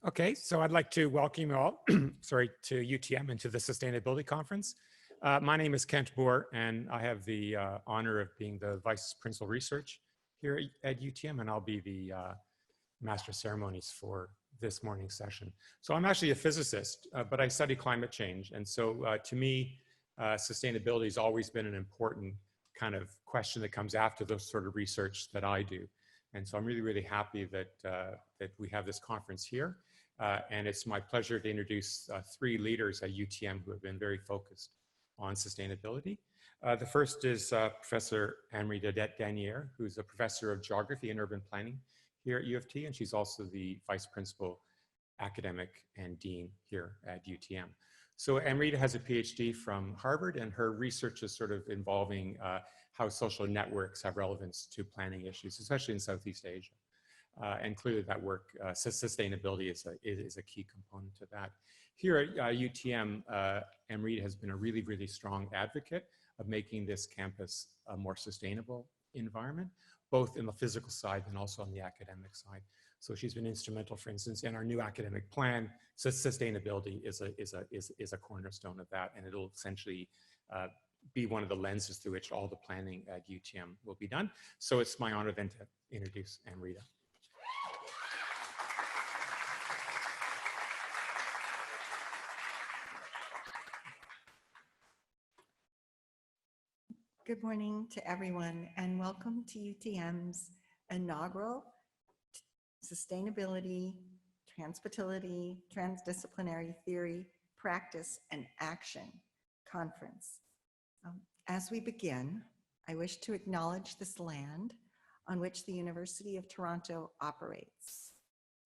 Okay, so I'd like to welcome you all, sorry, to UTM and to the Sustainability Conference. My name is Kent Boer, and I have the honor of being the Vice Principal Research here at UTM, and I'll be the Master of Ceremonies for this morning's session. So I'm actually a physicist, but I study climate change, and so to me, sustainability has always been an important kind of question that comes after the sort of research that I do. And so I'm really, really happy that, that we have this conference here. And it's my pleasure to introduce three leaders at UTM who have been very focused on sustainability. The first is Professor Anne-Marie Danier, who's a professor of geography and urban planning here at U of T, and she's also the vice principal academic and dean here at UTM. So Anne-Marie has a PhD from Harvard, and her research is sort of involving how social networks have relevance to planning issues, especially in Southeast Asia. And clearly that work, sustainability is a key component to that. Here at UTM, Anne-Marie has been a really, really strong advocate of making this campus a more sustainable environment, both in the physical side and also on the academic side. So she's been instrumental, for instance, in our new academic plan. So sustainability is a cornerstone of that, and it'll essentially be one of the lenses through which all the planning at UTM will be done. So it's my honor then to introduce Anne-Marie. Good morning to everyone, and welcome to UTM's inaugural Sustainability, Transportability, Transdisciplinary Theory, Practice, and Action Conference. As we begin, I wish to acknowledge this land on which the University of Toronto operates.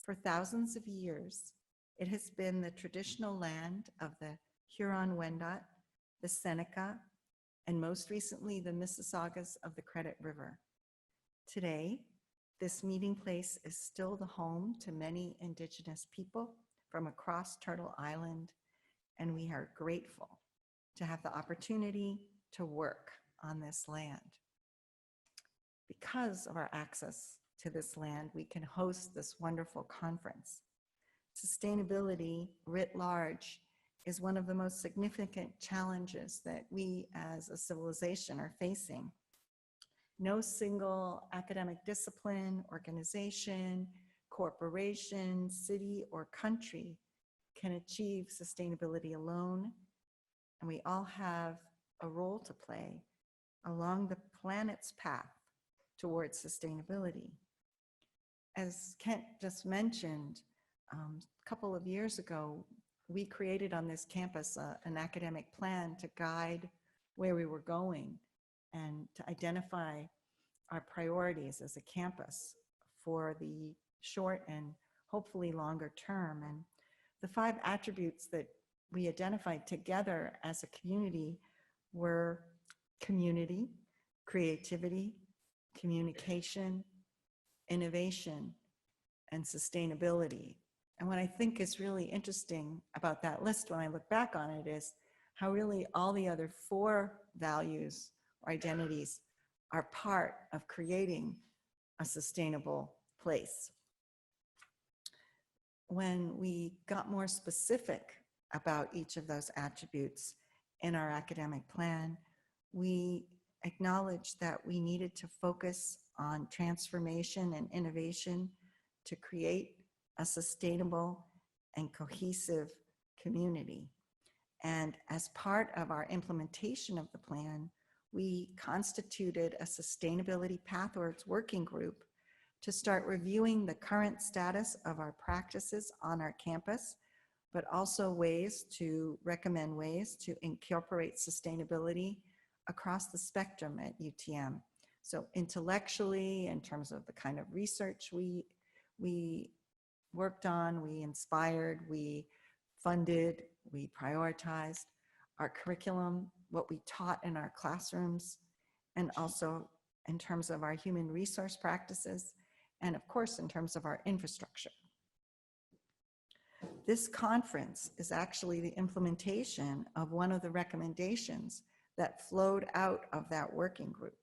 For thousands of years, it has been the traditional land of the Huron-Wendat, the Seneca, and most recently the Mississaugas of the Credit River. Today, this meeting place is still the home to many Indigenous people from across Turtle Island, and we are grateful to have the opportunity to work on this land. Because of our access to this land, we can host this wonderful conference. Sustainability writ large is one of the most significant challenges that we as a civilization are facing. No single academic discipline, organization, corporation, city, or country can achieve sustainability alone, and we all have a role to play along the planet's path towards sustainability. As Kent just mentioned, a couple of years ago, we created on this campus an academic plan to guide where we were going and to identify our priorities as a campus for the short and hopefully longer term. And the 5 attributes that we identified together as a community were community, creativity, communication, innovation, and sustainability. And what I think is really interesting about that list when I look back on it is how really all the other 4 values or identities are part of creating a sustainable place. When we got more specific about each of those attributes in our academic plan, we acknowledged that we needed to focus on transformation and innovation to create a sustainable and cohesive community. And as part of our implementation of the plan, we constituted a sustainability pathways working group to start reviewing the current status of our practices on our campus, but also recommend ways to incorporate sustainability across the spectrum at UTM. So intellectually, in terms of the kind of research we worked on, we inspired, we funded, we prioritized our curriculum, what we taught in our classrooms, and also in terms of our human resource practices, and of course, in terms of our infrastructure. This conference is actually the implementation of one of the recommendations that flowed out of that working group.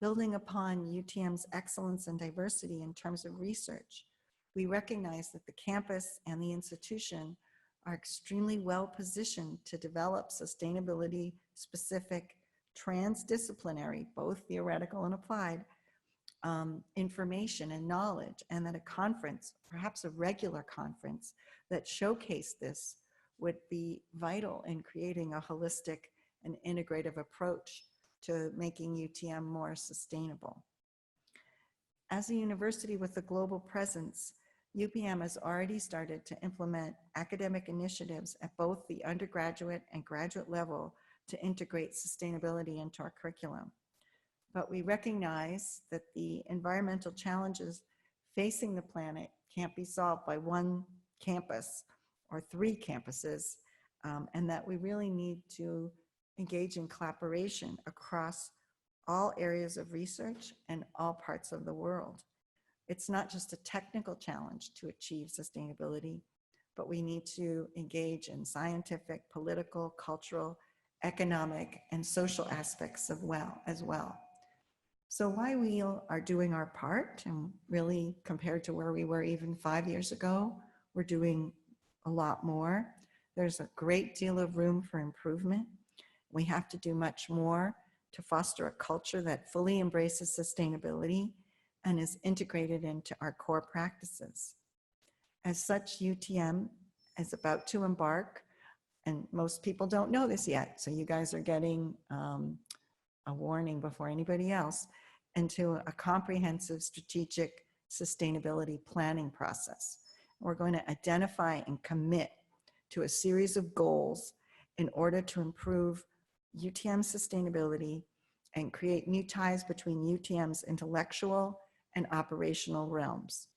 Building upon UTM's excellence and diversity in terms of research, we recognize that the campus and the institution are extremely well positioned to develop sustainability-specific, transdisciplinary, both theoretical and applied, information and knowledge, and that a conference, perhaps a regular conference, that showcased this would be vital in creating a holistic and integrative approach to making UTM more sustainable. As a university with a global presence, UPM has already started to implement academic initiatives at both the undergraduate and graduate level to integrate sustainability into our curriculum. But we recognize that the environmental challenges facing the planet can't be solved by one campus or three campuses, and that we really need to engage in collaboration across all areas of research and all parts of the world. It's not just a technical challenge to achieve sustainability, but we need to engage in scientific, political, cultural, economic, and social aspects as well. So while we are doing our part, and really compared to where we were even 5 years ago, we're doing a lot more. There's a great deal of room for improvement. We have to do much more to foster a culture that fully embraces sustainability and is integrated into our core practices. As such, UTM is about to embark, and most people don't know this yet, so you guys are getting a warning before anybody else, into a comprehensive strategic sustainability planning process. We're going to identify and commit to a series of goals in order to improve UTM sustainability and create new ties between UTM's intellectual and operational realms.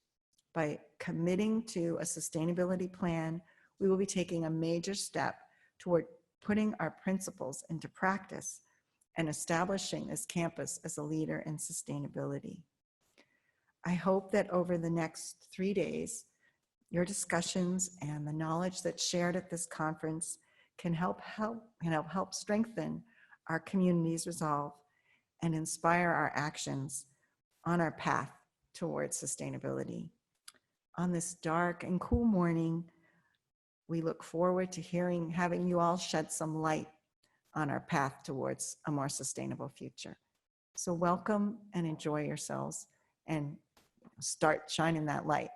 By committing to a sustainability plan, we will be taking a major step toward putting our principles into practice and establishing this campus as a leader in sustainability. I hope that over the next 3 days, your discussions and the knowledge that's shared at this conference can help strengthen our community's resolve and inspire our actions on our path towards sustainability. On this dark and cool morning, we look forward to having you all shed some light on our path towards a more sustainable future. So welcome and enjoy yourselves and start shining that light.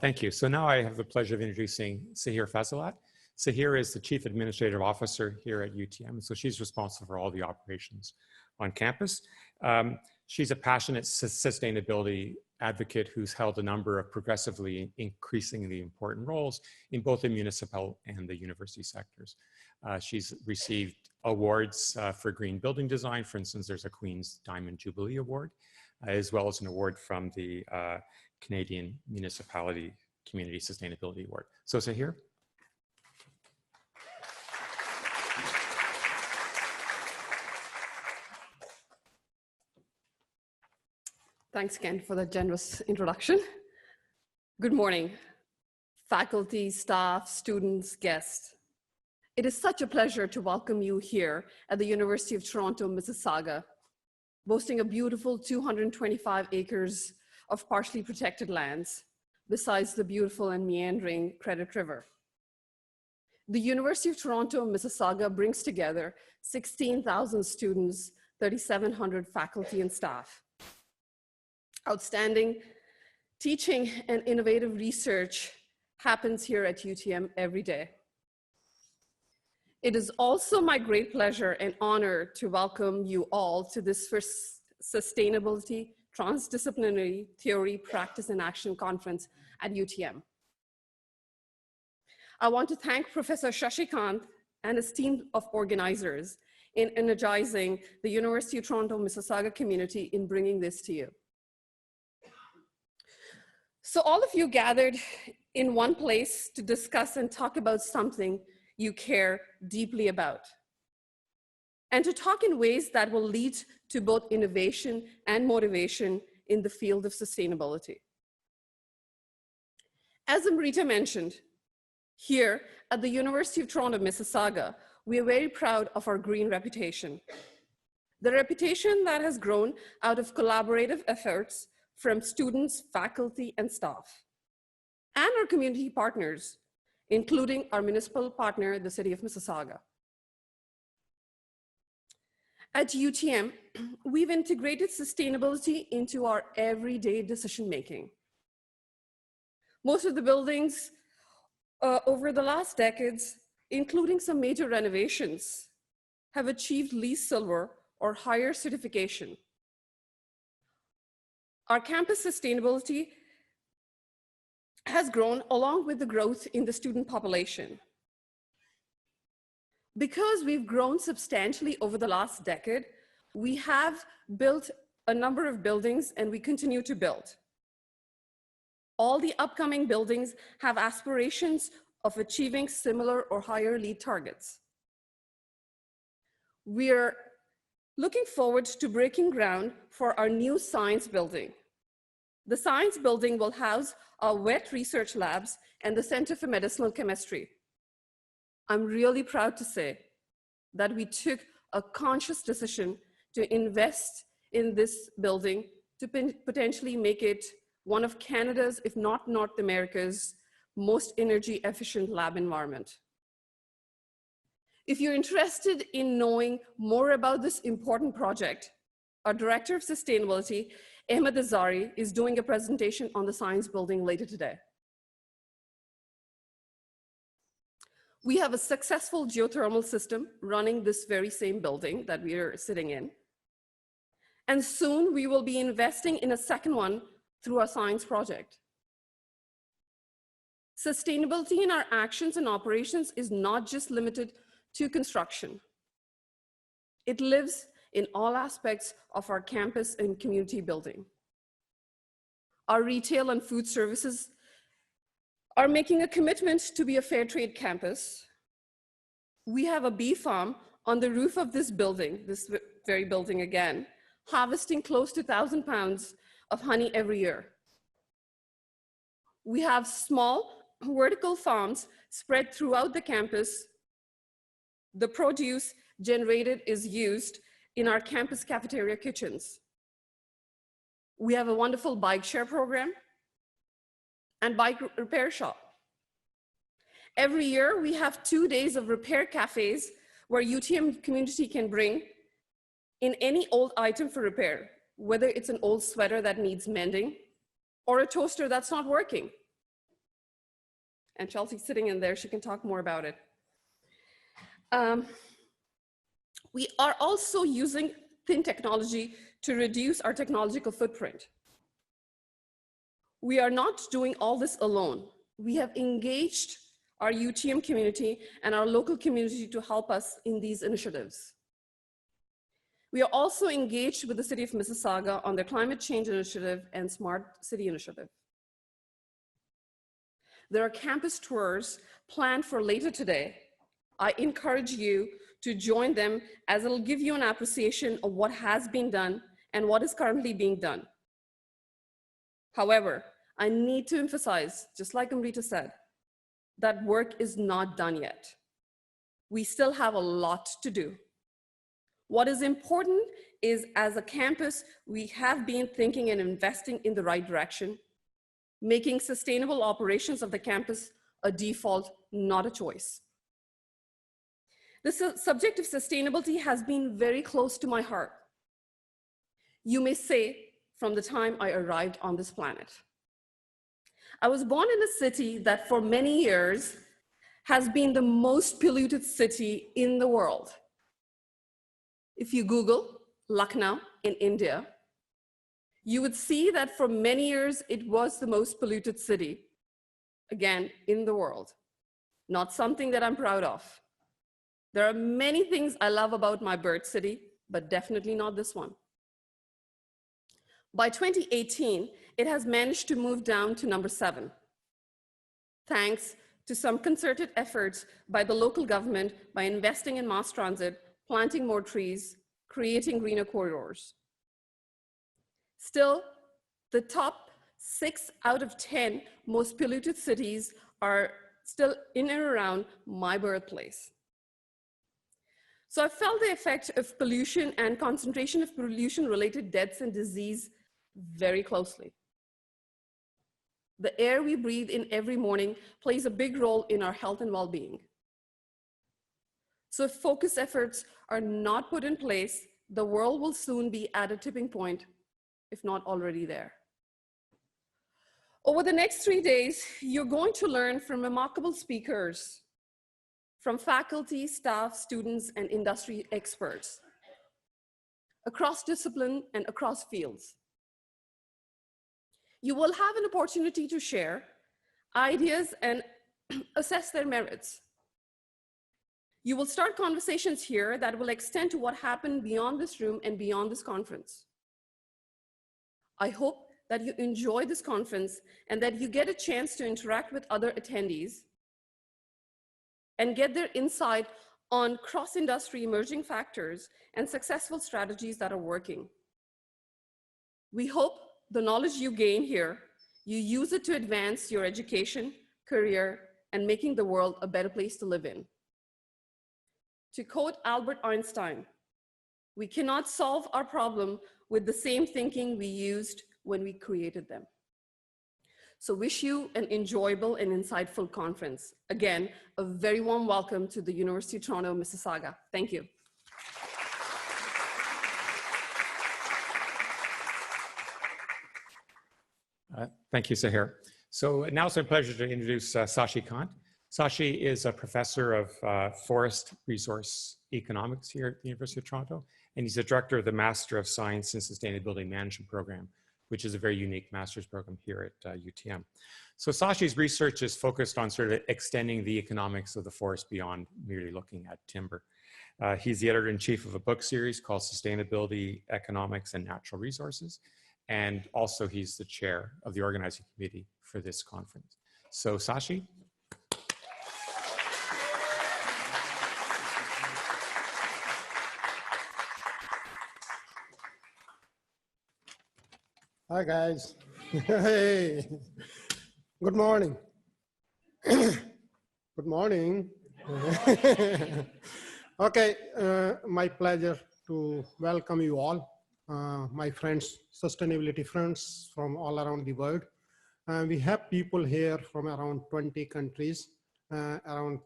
Thank you. So now I have the pleasure of introducing Sahir Fazilat. Sahir is the Chief Administrative Officer here at UTM, so she's responsible for all the operations on campus. She's a passionate sustainability advocate who's held a number of progressively increasingly important roles in both the municipal and the university sectors. She's received awards for green building design. For instance, there's a Queen's Diamond Jubilee Award, as well as an award from the Canadian Municipality Community Sustainability Award. So Sahir. Thanks, Ken, for the generous introduction. Good morning, faculty, staff, students, guests. It is such a pleasure to welcome you here at the University of Toronto, Mississauga, boasting a beautiful 225 acres of partially protected lands, besides the beautiful and meandering Credit River. The University of Toronto, Mississauga brings together 16,000 students, 3,700 faculty and staff. Outstanding teaching and innovative research happens here at UTM every day. It is also my great pleasure and honor to welcome you all to this first Sustainability Transdisciplinary Theory, Practice, and Action Conference at UTM. I want to thank Professor Shashikant and his team of organizers in energizing the University of Toronto Mississauga community in bringing this to you. So all of you gathered in one place to discuss and talk about something you care deeply about, and to talk in ways that will lead to both innovation and motivation in the field of sustainability. As Amrita mentioned, here at the University of Toronto Mississauga, we are very proud of our green reputation. The reputation that has grown out of collaborative efforts from students, faculty, and staff, and our community partners, including our municipal partner, the City of Mississauga. At UTM, we've integrated sustainability into our everyday decision-making. Most of the buildings over the last decades, including some major renovations, have achieved LEED Silver or higher certification. Our campus sustainability has grown along with the growth in the student population. Because we've grown substantially over the last decade, we have built a number of buildings and we continue to build. All the upcoming buildings have aspirations of achieving similar or higher LEED targets. We're looking forward to breaking ground for our new science building. The science building will house our wet research labs and the Center for Medicinal Chemistry. I'm really proud to say that we took a conscious decision to invest in this building to potentially make it one of Canada's, if not North America's, most energy efficient lab environment. If you're interested in knowing more about this important project, our Director of Sustainability, Ahmed Azari, is doing a presentation on the science building later today. We have a successful geothermal system running this very same building that we are sitting in. And soon we will be investing in a second one through our science project. Sustainability in our actions and operations is not just limited to construction. It lives in all aspects of our campus and community building. Our retail and food services are making a commitment to be a fair trade campus. We have a bee farm on the roof of this building, this very building again, harvesting close to 1,000 pounds of honey every year. We have small vertical farms spread throughout the campus. The produce generated is used in our campus cafeteria kitchens. We have a wonderful bike share program and bike repair shop. Every year, we have 2 days of repair cafes where UTM community can bring in any old item for repair, whether it's an old sweater that needs mending or a toaster that's not working. And Chelsea's sitting in there, she can talk more about it. We are also using thin technology to reduce our technological footprint. We are not doing all this alone. We have engaged our UTM community and our local community to help us in these initiatives. We are also engaged with the City of Mississauga on their climate change initiative and smart city initiative. There are campus tours planned for later today. I encourage you to join them as it'll give you an appreciation of what has been done and what is currently being done. However, I need to emphasize, just like Amrita said, that work is not done yet. We still have a lot to do. What is important is, as a campus, we have been thinking and investing in the right direction, making sustainable operations of the campus a default, not a choice. The subject of sustainability has been very close to my heart. You may say, from the time I arrived on this planet. I was born in a city that for many years has been the most polluted city in the world. If you Google Lucknow in India, you would see that for many years it was the most polluted city, again, in the world. Not something that I'm proud of. There are many things I love about my birth city, but definitely not this one. By 2018, it has managed to move down to number 7, thanks to some concerted efforts by the local government by investing in mass transit, planting more trees, creating greener corridors. Still, the top 6 out of 10 most polluted cities are still in and around my birthplace. So I felt the effect of pollution and concentration of pollution-related deaths and disease very closely. The air we breathe in every morning plays a big role in our health and well-being. So if focused efforts are not put in place, the world will soon be at a tipping point, if not already there. Over the next 3 days, you're going to learn from remarkable speakers, from faculty, staff, students, and industry experts, across discipline and across fields. You will have an opportunity to share ideas and assess their merits. You will start conversations here that will extend to what happened beyond this room and beyond this conference. I hope that you enjoy this conference and that you get a chance to interact with other attendees and get their insight on cross-industry emerging factors and successful strategies that are working. We hope the knowledge you gain here, you use it to advance your education, career, and making the world a better place to live in. To quote Albert Einstein, we cannot solve our problem with the same thinking we used when we created them. So wish you an enjoyable and insightful conference. Again, a very warm welcome to the University of Toronto, Mississauga. Thank you. Thank you, Sahir. So now it's my pleasure to introduce Sashi Kant. Sashi is a professor of forest resource economics here at the University of Toronto, and he's the director of the Master of Science in Sustainability Management program, which is a very unique master's program here at UTM. So Sashi's research is focused on sort of extending the economics of the forest beyond merely looking at timber. He's the editor-in-chief of a book series called Sustainability, Economics, and Natural Resources. And also he's the chair of the organizing committee for this conference. So Sashi. Hi guys. Hey. Good morning. Good morning. Okay, my pleasure to welcome you all, my friends, sustainability friends from all around the world. We have people here from around 20 countries, around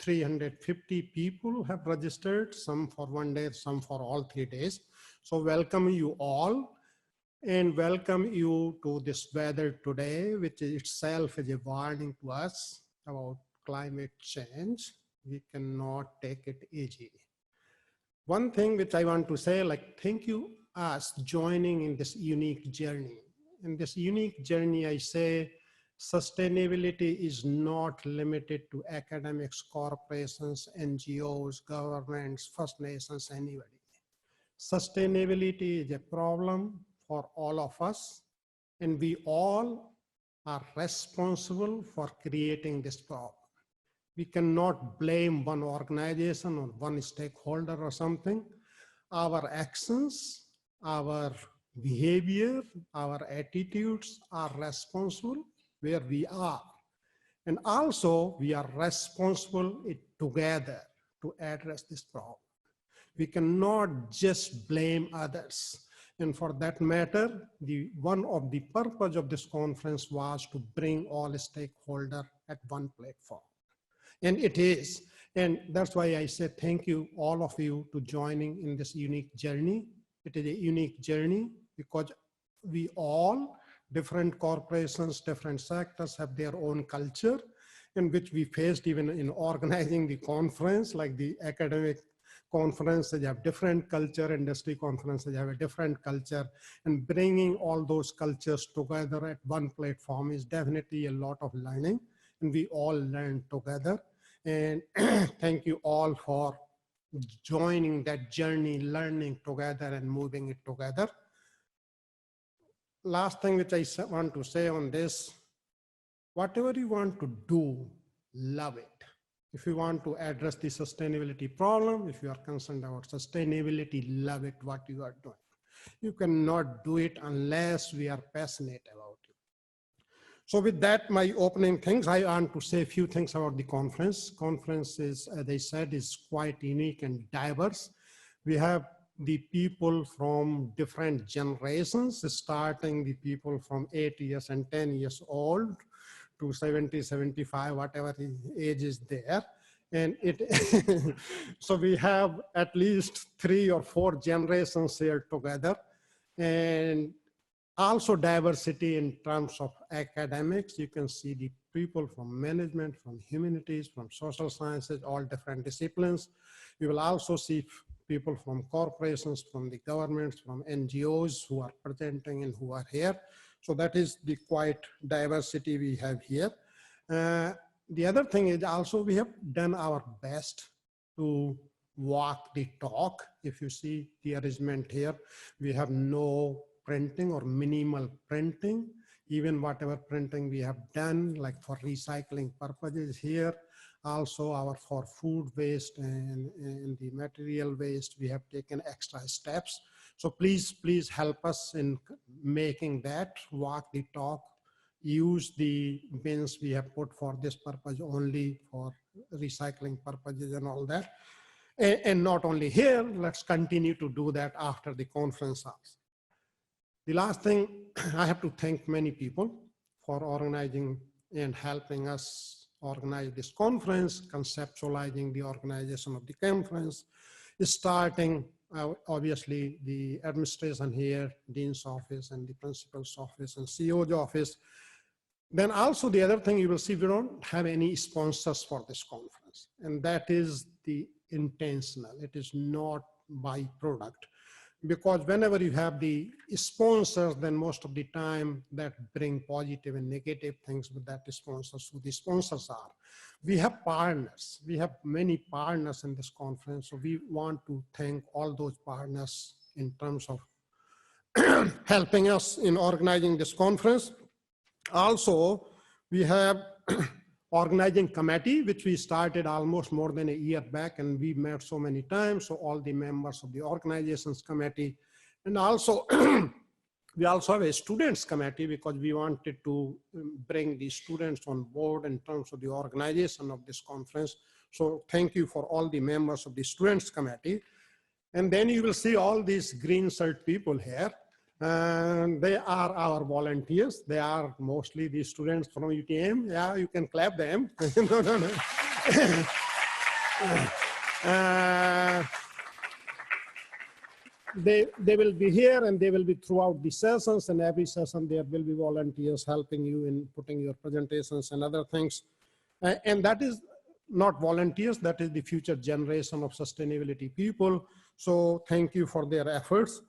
350 people have registered, some for 1 day, some for all 3 days. So welcome you all. And welcome you to this weather today, which itself is a warning to us about climate change. We cannot take it easy. One thing which I want to say, like, thank you us joining in this unique journey. In this unique journey, I say sustainability is not limited to academics, corporations, NGOs, governments, First Nations, anybody. Sustainability is a problem for all of us, and we all are responsible for creating this problem. We cannot blame one organization or one stakeholder or something. Our actions, our behavior, our attitudes are responsible where we are. And also we are responsible together to address this problem. We cannot just blame others. And for that matter, one of the purpose of this conference was to bring all stakeholders at one platform. And it is. And that's why I say thank you, all of you, to joining in this unique journey. It is a unique journey because we all, different corporations, different sectors have their own culture, in which we faced even in organizing the conference, like the academic conferences, they have different culture, industry conferences, they have a different culture, and bringing all those cultures together at one platform is definitely a lot of learning, and we all learn together. And thank you all for joining that journey, learning together and moving it together. Last thing which I want to say on this, whatever you want to do, love it. If you want to address the sustainability problem, if you are concerned about sustainability, love it, what you are doing. You cannot do it unless we are passionate about it. So with that, my opening things, I want to say a few things about the conference. Conference is, as I said, is quite unique and diverse. We have the people from different generations, starting the people from 8 years and 10 years old to 70, 75, whatever age is there. And so we have at least 3 or 4 generations here together. And also diversity in terms of academics. You can see the people from management, from humanities, from social sciences, all different disciplines. You will also see people from corporations, from the governments, from NGOs who are presenting and who are here. So that is the quite diversity we have here. The other thing is also we have done our best to walk the talk. If you see the arrangement here, we have no printing or minimal printing. Even whatever printing we have done, like for recycling purposes here, also our for food waste and the material waste, we have taken extra steps. So please help us in making that, walk the talk, use the bins we have put for this purpose only for recycling purposes and all that. And not only here, let's continue to do that after the conference hours. The last thing, I have to thank many people for organizing and helping us organize this conference, conceptualizing the organization of the conference, starting obviously the administration here, Dean's office and the principal's office and CEO's office. Then also the other thing you will see, we don't have any sponsors for this conference. And that is the intentional, it is not by product. Because whenever you have the sponsors, then most of the time that bring positive and negative things with that sponsors, who the sponsors are. We have partners, we have many partners in this conference. So we want to thank all those partners in terms of helping us in organizing this conference. Also, we have organizing committee, which we started almost more than a year back, and we met so many times. So all the members of the organizations committee, and also we also have a students committee because we wanted to bring the students on board in terms of the organization of this conference. So thank you for all the members of the students committee. And then you will see all these green shirt people here. And they are our volunteers. They are mostly the students from UTM. Yeah, you can clap them. No. They will be here and they will be throughout the sessions, and every session there will be volunteers helping you in putting your presentations and other things. And that is not volunteers, that is the future generation of sustainability people. So thank you for their efforts.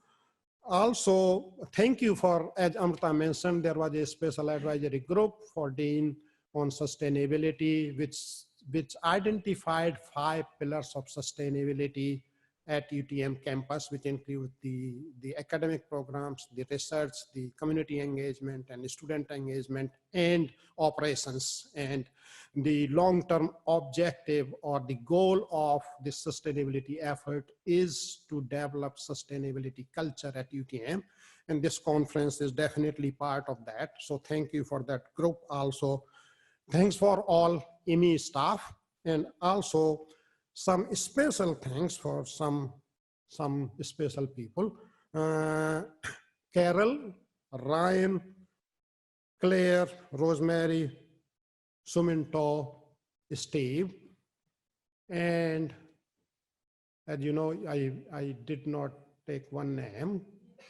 Also, thank you for, as Amrita mentioned, there was a special advisory group for Dean on sustainability, which identified 5 pillars of sustainability at UTM campus, which include the academic programs, the research, the community engagement, and the student engagement, and operations. And the long-term objective or the goal of this sustainability effort is to develop sustainability culture at UTM. And this conference is definitely part of that. So thank you for that group also. Thanks for all IME staff, and also some special thanks for some special people. Carol, Ryan, Claire, Rosemary, Suminto, Steve. And as you know, I did not take one name,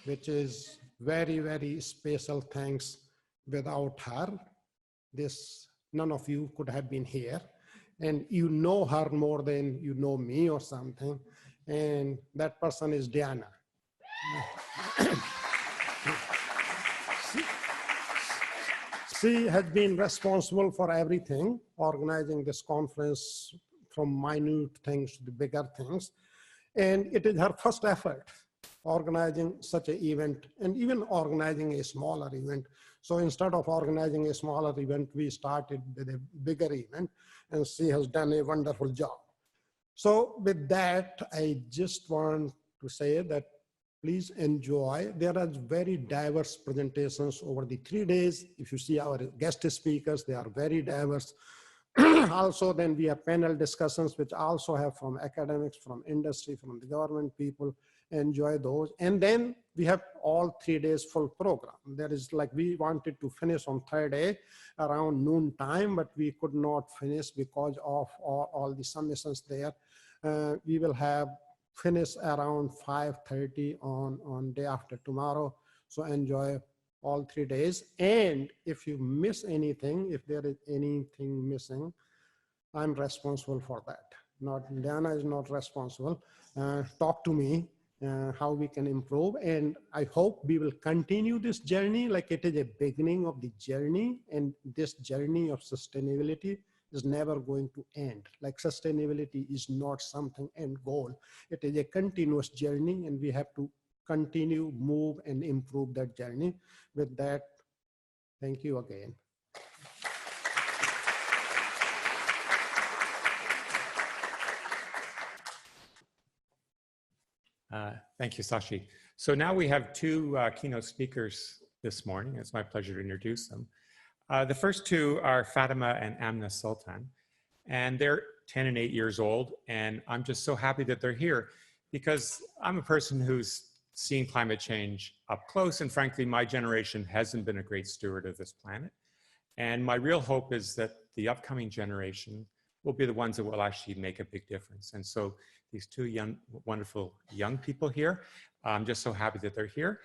which is very, very special thanks. Without her, none of you could have been here. And you know her more than you know me or something. And that person is Diana. She has been responsible for everything, organizing this conference from minute things to the bigger things. And it is her first effort, organizing such an event and even organizing a smaller event. So instead of organizing a smaller event, we started with a bigger event, and she has done a wonderful job. So with that, I just want to say that Please enjoy. There are very diverse presentations over the 3 days. If you see our guest speakers, they are very diverse. Also, then we have panel discussions, which also have from academics, from industry, from the government people. Enjoy those. And then we have all 3 days full program. There is like, we wanted to finish on third day around noon time, but we could not finish because of all the submissions there. We will have finish around 5:30 on day after tomorrow. So enjoy all 3 days. And if you miss anything, if there is anything missing, I'm responsible for that. Not Diana is not responsible. Talk to me how we can improve. And I hope we will continue this journey like it is a beginning of the journey. And this journey of sustainability is never going to end. Like sustainability is not something end goal. It is a continuous journey and we have to continue, move and improve that journey. With that, thank you again. Thank you, Sashi. So now we have two keynote speakers this morning. It's my pleasure to introduce them. The first two are Fatima and Amna Sultan, and they're 10 and 8 years old. And I'm just so happy that they're here because I'm a person who's seen climate change up close. And frankly, my generation hasn't been a great steward of this planet. And my real hope is that the upcoming generation will be the ones that will actually make a big difference. And so these two wonderful young people here, I'm just so happy that they're here.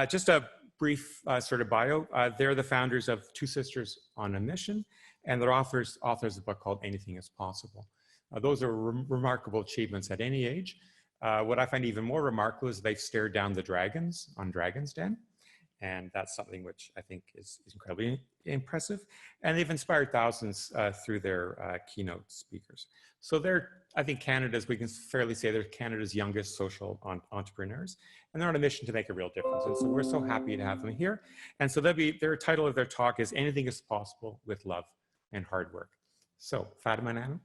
Just a brief sort of bio. They're the founders of Two Sisters on a Mission, and they're authors of a book called Anything is Possible. Those are remarkable achievements at any age. What I find even more remarkable is they've stared down the dragons on Dragon's Den. And that's something which I think is incredibly impressive. And they've inspired thousands through their keynote speakers. So they're, I think Canada's, we can fairly say they're Canada's youngest social entrepreneurs. And they're on a mission to make a real difference. And so we're so happy to have them here. And so their title of their talk is Anything is Possible with Love and Hard Work. So Fatima and Anna.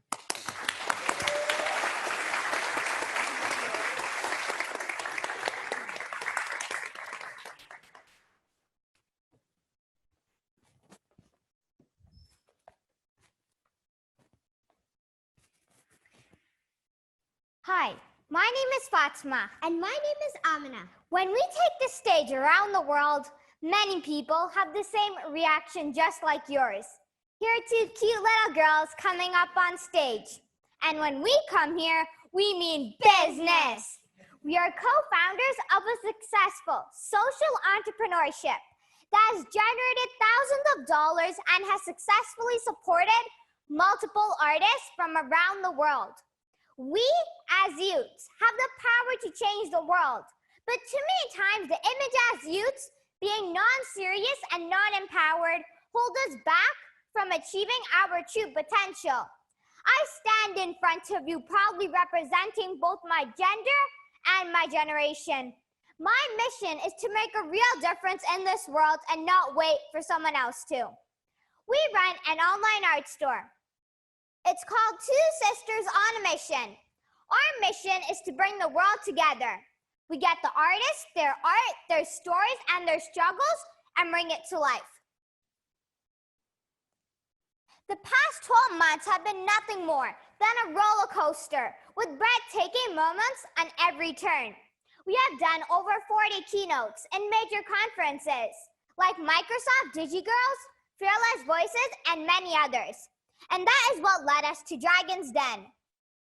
Hi, my name is Fatima. And my name is Amna. When we take the stage around the world, many people have the same reaction just like yours. Here are two cute little girls coming up on stage. And when we come here, we mean business. We are co-founders of a successful social entrepreneurship that has generated thousands of dollars and has successfully supported multiple artists from around the world. We, as youths, have the power to change the world, but too many times the image as youths, being non-serious and non-empowered, hold us back from achieving our true potential. I stand in front of you proudly representing both my gender and my generation. My mission is to make a real difference in this world and not wait for someone else to. We run an online art store. It's called Two Sisters on a Mission. Our mission is to bring the world together. We get the artists, their art, their stories, and their struggles, and bring it to life. The past 12 months have been nothing more than a roller coaster with breathtaking moments on every turn. We have done over 40 keynotes in major conferences like Microsoft DigiGirls, Fearless Voices, and many others. And that is what led us to Dragon's Den.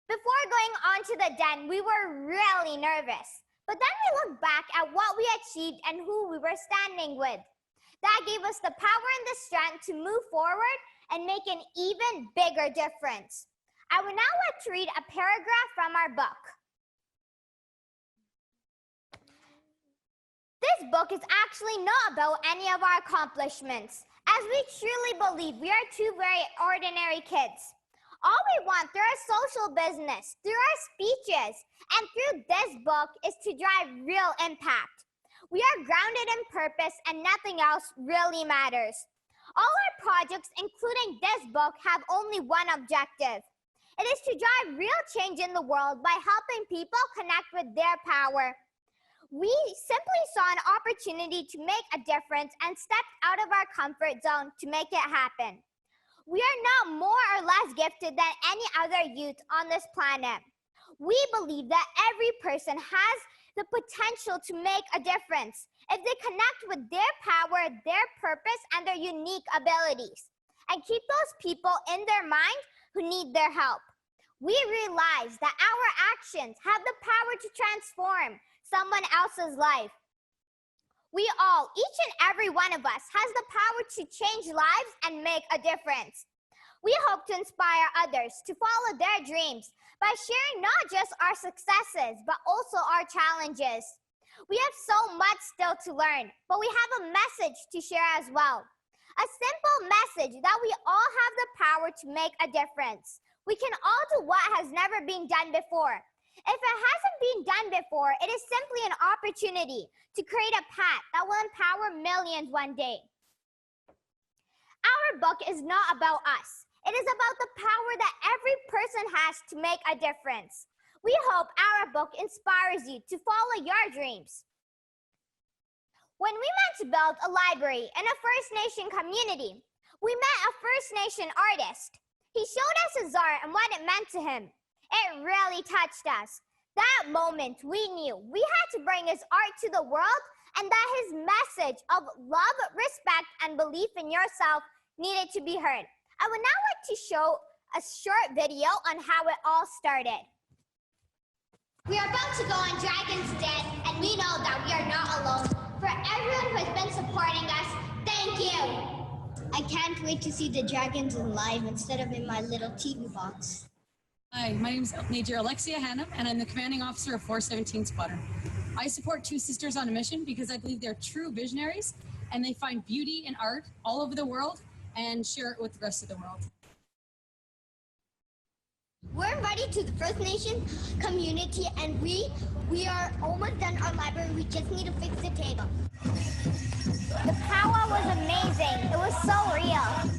Before going on to the den, we were really nervous. But then we looked back at what we achieved and who we were standing with. That gave us the power and the strength to move forward and make an even bigger difference. I would now like to read a paragraph from our book. This book is actually not about any of our accomplishments, as we truly believe we are two very ordinary kids. All we want through our social business, through our speeches, and through this book is to drive real impact. We are grounded in purpose and nothing else really matters. All our projects, including this book, have only one objective. It is to drive real change in the world by helping people connect with their power. We simply saw an opportunity to make a difference and stepped out of our comfort zone to make it happen. We are not more or less gifted than any other youth on this planet. We believe that every person has the potential to make a difference if they connect with their power, their purpose, and their unique abilities, and keep those people in their mind who need their help. We realize that our actions have the power to transform someone else's life. We all, each and every one of us, has the power to change lives and make a difference. We hope to inspire others to follow their dreams by sharing not just our successes, but also our challenges. We have so much still to learn, but we have a message to share as well. A simple message that we all have the power to make a difference. We can all do what has never been done before. If it hasn't been done before, it is simply an opportunity to create a path that will empower millions one day. Our book is not about us. It is about the power that every person has to make a difference. We hope our book inspires you to follow your dreams. When we meant to build a library in a First Nation community, we met a First Nation artist. He showed us his art and what it meant to him. It really touched us. That moment, we knew we had to bring his art to the world and that his message of love, respect, and belief in yourself needed to be heard. I would now like to show a short video on how it all started. We are about to go on Dragon's Den, and we know that we are not alone. For everyone who has been supporting us, thank you. I can't wait to see the dragons in live instead of in my little TV box. Hi, my name is Major Alexia Hannum, and I'm the commanding officer of 417 Squadron. I support Two Sisters on a Mission because I believe they're true visionaries, and they find beauty in art all over the world and share it with the rest of the world. We're invited to the First Nation community, and we are almost done our library. We just need to fix the table. The power was amazing. It was so real.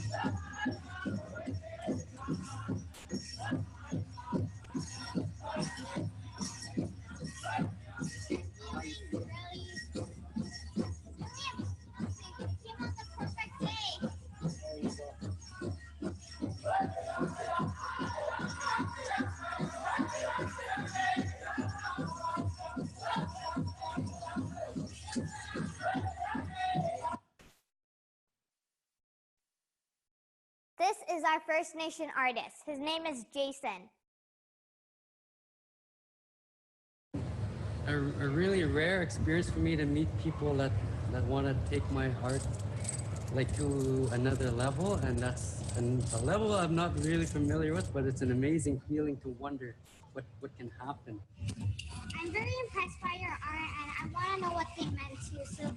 This is our First Nation artist. His name is Jason. A really rare experience for me to meet people that want to take my art like to another level, and that's a level I'm not really familiar with, but it's an amazing feeling to wonder what can happen. I'm very impressed by your art, and I want to know what they meant to you. So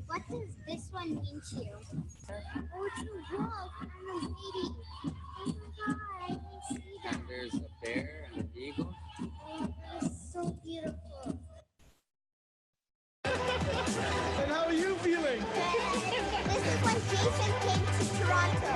what does this one mean to you? Oh, it's a wolf and a lady. Oh my God, I can see that. And there's a bear and an eagle. Oh, that is so beautiful. And how are you feeling? This is when Jason came to Toronto.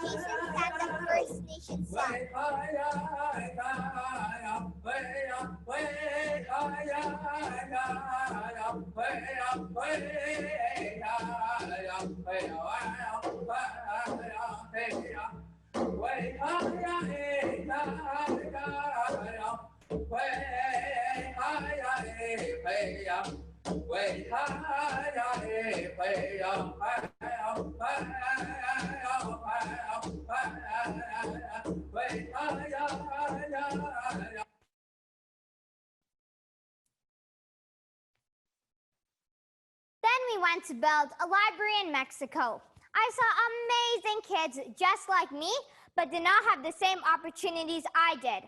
Jason's at the First Nation song. Then we went to build a library in Mexico. I saw amazing kids just like me, but did not have the same opportunities I did.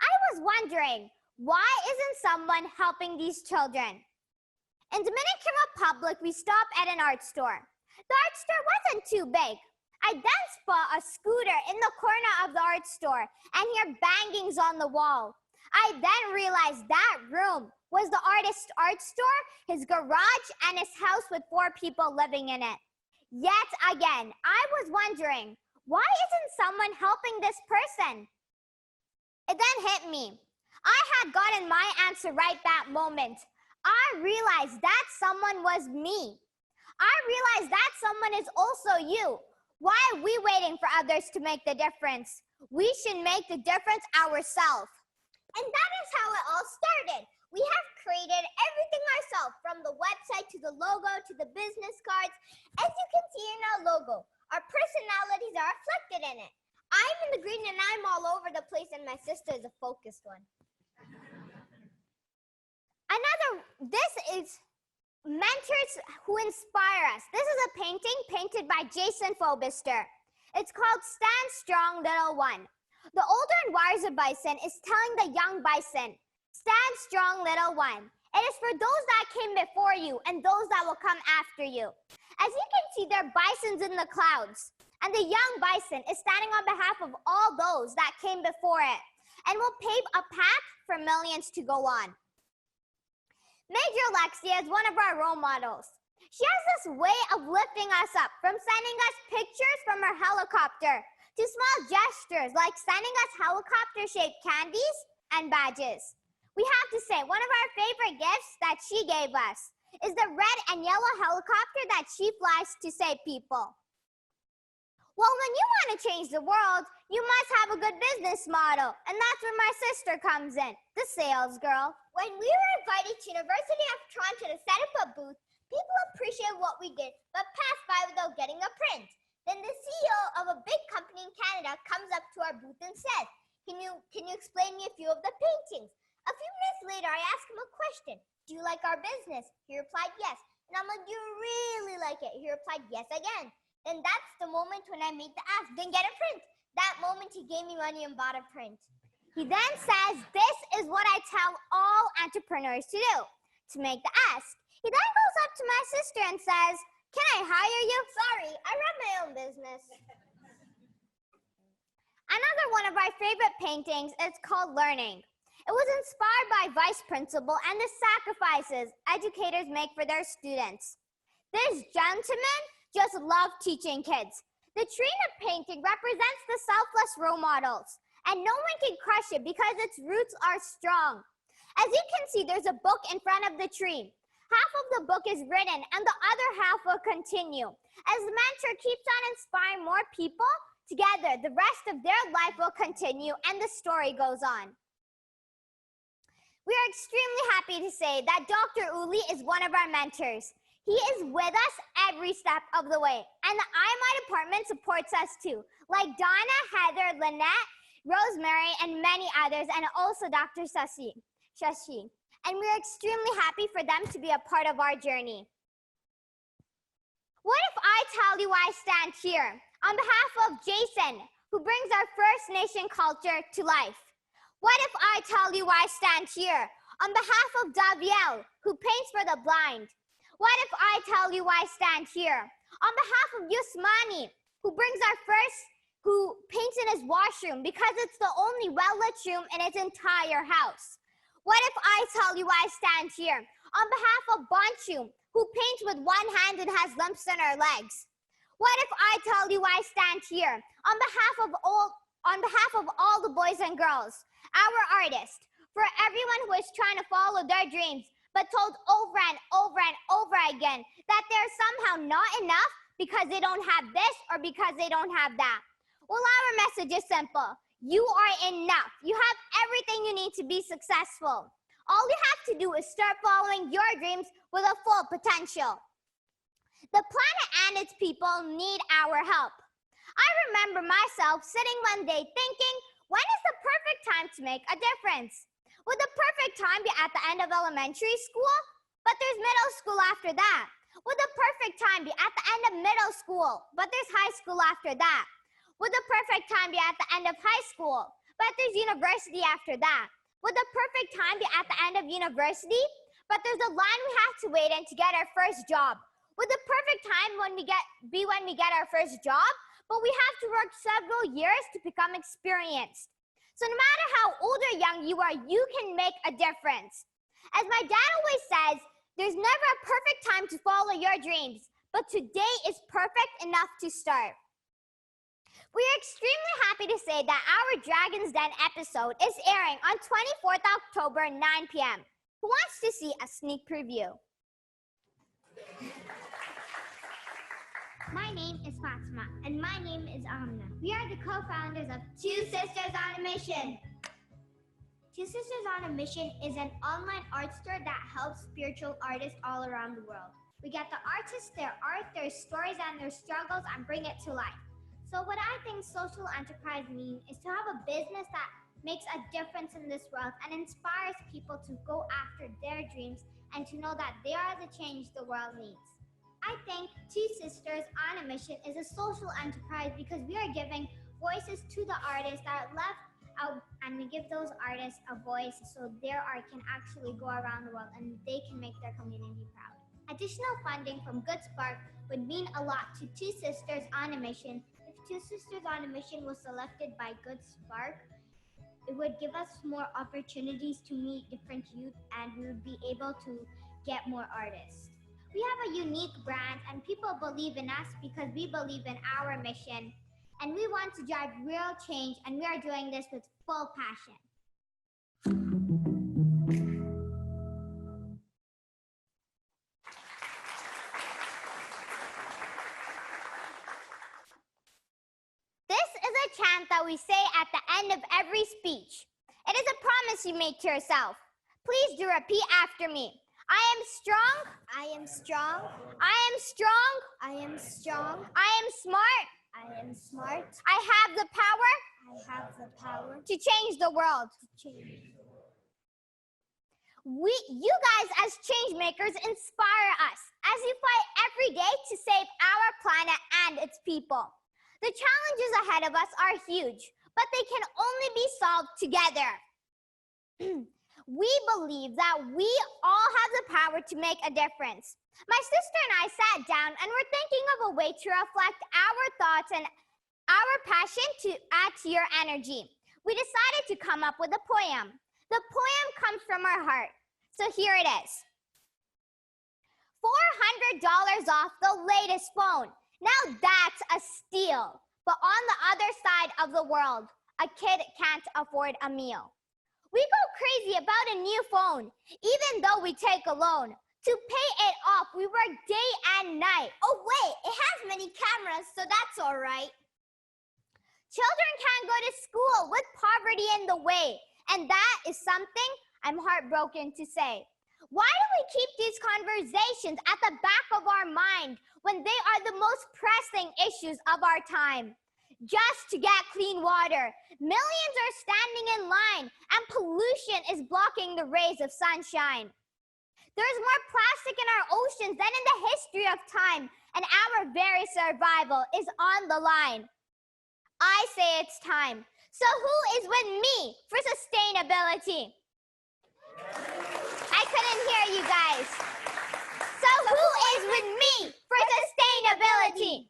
I was wondering, why isn't someone helping these children? In Dominican Republic, we stopped at an art store. The art store wasn't too big. I then spot a scooter in the corner of the art store and hear bangings on the wall. I then realized that room Was the artist's art store, his garage, and his house with 4 people living in it. Yet again, I was wondering, why isn't someone helping this person? It then hit me. I had gotten my answer right that moment. I realized that someone was me. I realized that someone is also you. Why are we waiting for others to make the difference? We should make the difference ourselves. And that is how it all started. We have created everything ourselves, from the website to the logo to the business cards. As you can see in our logo, our personalities are reflected in it. I'm in the green and I'm all over the place, and my sister is a focused one. This is Mentors Who Inspire Us. This is a painting painted by Jason Fobister. It's called Stand Strong, Little One. The older and wiser bison is telling the young bison, stand strong, little one. It is for those that came before you and those that will come after you. As you can see, there are bisons in the clouds. And the young bison is standing on behalf of all those that came before it and will pave a path for millions to go on. Major Alexia is one of our role models. She has this way of lifting us up, from sending us pictures from her helicopter to small gestures like sending us helicopter-shaped candies and badges. We have to say, one of our favorite gifts that she gave us is the red and yellow helicopter that she flies to save people. Well, when you want to change the world, you must have a good business model, and that's where my sister comes in, the sales girl. When we were invited to University of Toronto to set up a booth, people appreciated what we did, but passed by without getting a print. Then the CEO of a big company in Canada comes up to our booth and says, can you explain me a few of the paintings? A few minutes later, I asked him a question. Do you like our business? He replied, yes. And I'm like, do you really like it? He replied, yes, again. Then that's the moment when I made the ask, then get a print. That moment he gave me money and bought a print. He then says, this is what I tell all entrepreneurs to do, to make the ask. He then goes up to my sister and says, can I hire you? Sorry, I run my own business. Another one of our favorite paintings is called Learning. It was inspired by Vice Principal and the sacrifices educators make for their students. This gentleman just loved teaching kids. The tree in the painting represents the selfless role models, and no one can crush it because its roots are strong. As you can see, there's a book in front of the tree. Half of the book is written, and the other half will continue. As the mentor keeps on inspiring more people, together, the rest of their life will continue, and the story goes on. We are extremely happy to say that Dr. Uli is one of our mentors. He is with us every step of the way, and the IMI department supports us too, like Donna, Heather, Lynette, Rosemary, and many others, and also Dr. Shashi. And we're extremely happy for them to be a part of our journey. What if I tell you I stand here on behalf of Jason, who brings our First Nation culture to life? What if I tell you I stand here on behalf of Daviel, who paints for the blind? What if I tell you I stand here on behalf of Yusmani, who paints in his washroom because it's the only well-lit room in his entire house? What if I tell you I stand here on behalf of Bonchu, who paints with one hand and has lumps in her legs? What if I tell you I stand here on behalf of all the boys and girls, our artists, for everyone who is trying to follow their dreams, but told over and over and over again that they're somehow not enough because they don't have this or because they don't have that? Well, our message is simple. You are enough. You have everything you need to be successful. All you have to do is start following your dreams with a full potential. The planet and its people need our help. I remember myself sitting one day thinking, when is the perfect time to make a difference? Would the perfect time be at the end of elementary school? But there's middle school after that. Would the perfect time be at the end of middle school? But there's high school after that. Would the perfect time be at the end of high school? But there's university after that. Would the perfect time be at the end of university? But there's a line we have to wait in to get our first job. Would the perfect time be when we get our first job? But we have to work several years to become experienced. So no matter how old or young you are, you can make a difference. As my dad always says, there's never a perfect time to follow your dreams, but today is perfect enough to start. We are extremely happy to say that our Dragon's Den episode is airing on 24th October, 9 p.m. Who wants to see a sneak preview? My name is Fatima, and my name is Amna. We are the co-founders of Two Sisters on a Mission. Two Sisters on a Mission is an online art store that helps spiritual artists all around the world. We get the artists, their art, their stories, and their struggles and bring it to life. So what I think social enterprise means is to have a business that makes a difference in this world and inspires people to go after their dreams and to know that they are the change the world needs. I think Two Sisters on a Mission is a social enterprise because we are giving voices to the artists that are left out, and we give those artists a voice so their art can actually go around the world and they can make their community proud. Additional funding from Good Spark would mean a lot to Two Sisters on a Mission. If Two Sisters on a Mission was selected by Good Spark, it would give us more opportunities to meet different youth and we would be able to get more artists. We have a unique brand and people believe in us because we believe in our mission and we want to drive real change and we are doing this with full passion. This is a chant that we say at the end of every speech. It is a promise you make to yourself. Please do repeat after me. I am strong. I am strong. I am strong. I am strong. I am smart. I am smart. I have the power. I have the power to change the world. You guys as change makers inspire us as you fight every day to save our planet and its people. The challenges ahead of us are huge, but they can only be solved together. We believe that we all have the power to make a difference. My sister and I sat down and were thinking of a way to reflect our thoughts and our passion to add to your energy. We decided to come up with a poem. The poem comes from our heart. So here it is. $400 off the latest phone. Now that's a steal. But on the other side of the world, a kid can't afford a meal. We go crazy about a new phone, even though we take a loan. To pay it off, we work day and night. Oh wait, it has many cameras, so that's all right. Children can't go to school with poverty in the way, and that is something I'm heartbroken to say. Why do we keep these conversations at the back of our mind when they are the most pressing issues of our time? Just to get clean water, millions are standing in line and pollution is blocking the rays of sunshine. There's more plastic in our oceans than in the history of time, and our very survival is on the line. I say it's time. So who is with me for sustainability? I couldn't hear you guys. So who is with me for sustainability?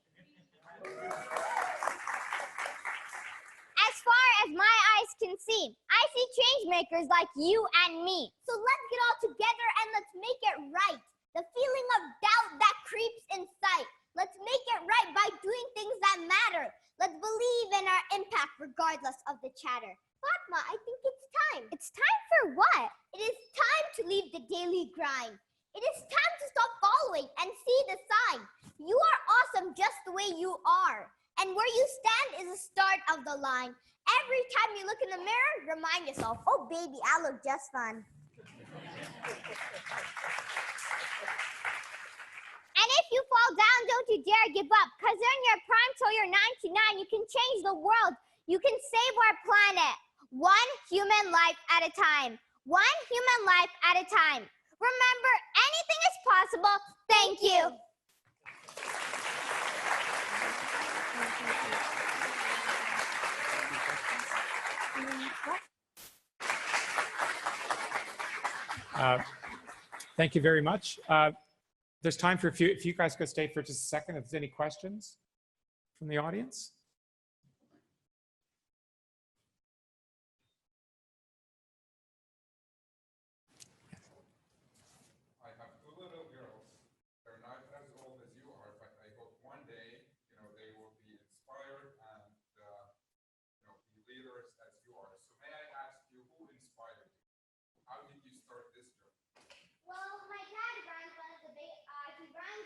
As far as my eyes can see, I see change makers like you and me. So let's get all together and let's make it right. The feeling of doubt that creeps in sight. Let's make it right by doing things that matter. Let's believe in our impact regardless of the chatter. Fatma, I think it's time. It's time for what? It is time to leave the daily grind. It is time to stop following and see the sign. You are awesome just the way you are. And where you stand is the start of the line. Every time you look in the mirror, remind yourself, oh baby, I look just fine. And if you fall down, don't you dare give up, because in your prime till you're 99, you can change the world. You can save our planet, one human life at a time. One human life at a time. Remember, anything is possible. Thank you. Thank you very much. There's time for if you guys could stay for just a second, if there's any questions from the audience.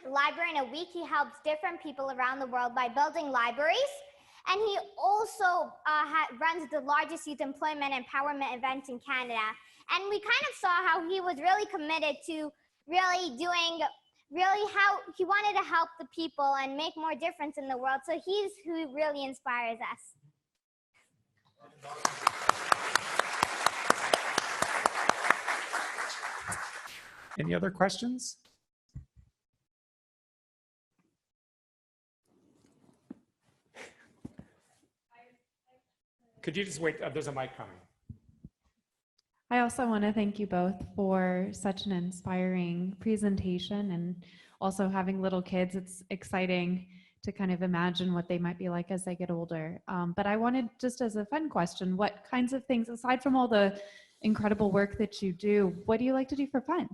library in a week. He helps different people around the world by building libraries. And he also runs the largest youth employment empowerment event in Canada. And we kind of saw how he was really committed to how he wanted to help the people and make more difference in the world. So he's who really inspires us. Any other questions? Could you just wait? There's a mic coming. I also want to thank you both for such an inspiring presentation, and also having little kids. It's exciting to kind of imagine what they might be like as they get older. But I wanted, just as a fun question, what kinds of things, aside from all the incredible work that you do, what do you like to do for fun?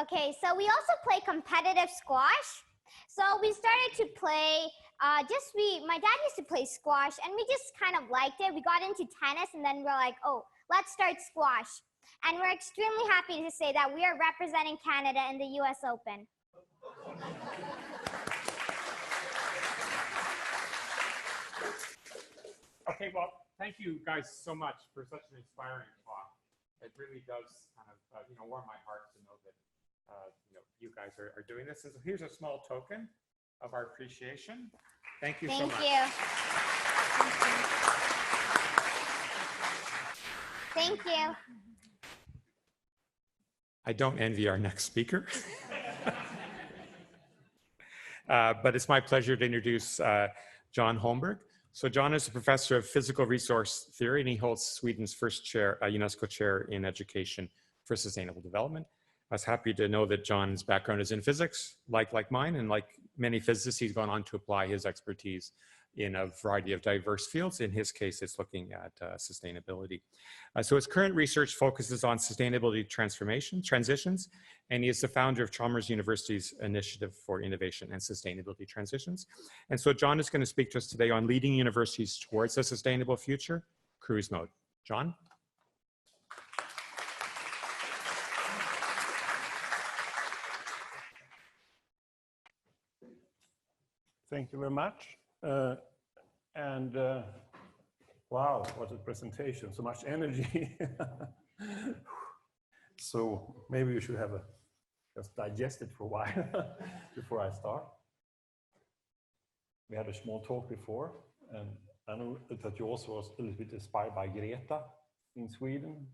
Okay, so we also play competitive squash. So we started to play, my dad used to play squash, and we just kind of liked it. We got into tennis, and then we're like, oh, let's start squash. And we're extremely happy to say that we are representing Canada in the US Open. Okay, well, thank you guys so much for such an inspiring talk. It really does kind of, warm my heart to know that, you guys are doing this. And so here's a small token of our appreciation. Thank you so much. Thank you. I don't envy our next speaker. But it's my pleasure to introduce John Holmberg. So John is a professor of physical resource theory, and he holds Sweden's first chair, UNESCO chair in education for sustainable development. I was happy to know that John's background is in physics, like mine, and like many physicists, he's gone on to apply his expertise in a variety of diverse fields. In his case, it's looking at sustainability. So his current research focuses on sustainability transitions, and he is the founder of Chalmers University's Initiative for Innovation and Sustainability Transitions. And so John is going to speak to us today on leading universities towards a sustainable future, cruise mode. John? Thank you very much. Wow, what a presentation, so much energy. So maybe you should have just digest it for a while before I start. We had a small talk before, and I know that you also was a little bit inspired by Greta in Sweden.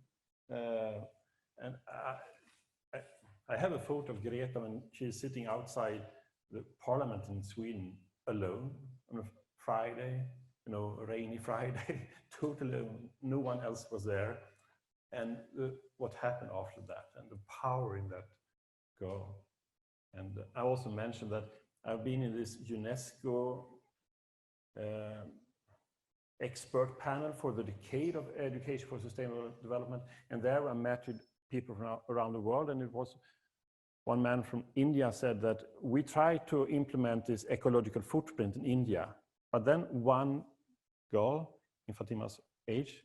And I have a photo of Greta when she's sitting outside the parliament in Sweden alone on a Friday, a rainy Friday, totally alone. No one else was there. And what happened after that, and the power in that girl. And I also mentioned that I've been in this UNESCO expert panel for the decade of education for sustainable development. And there I met with people from around the world, and it was one man from India said that we tried to implement this ecological footprint in India, but then one girl in Fatima's age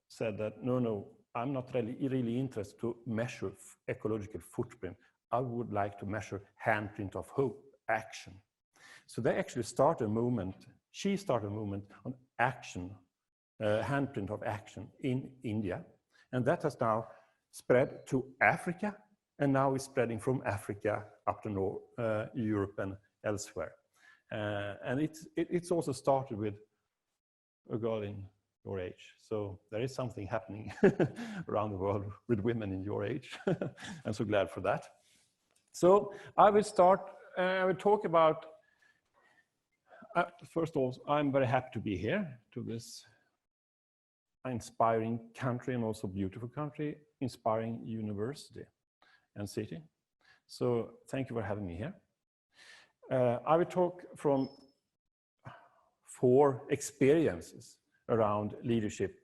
said that, no, I'm not really interested to measure ecological footprint. I would like to measure handprint of hope, action. So they actually started a movement. She started a movement on action, handprint of action in India. And that has now spread to Africa, and now it's spreading from Africa up to Europe and elsewhere. And it's also started with a girl in your age. So there is something happening around the world with women in your age. I'm so glad for that. So I will start, I will talk about, first of all, I'm very happy to be here to this inspiring country, and also beautiful country, inspiring university and city. So thank you for having me here. I will talk from 4 experiences around leadership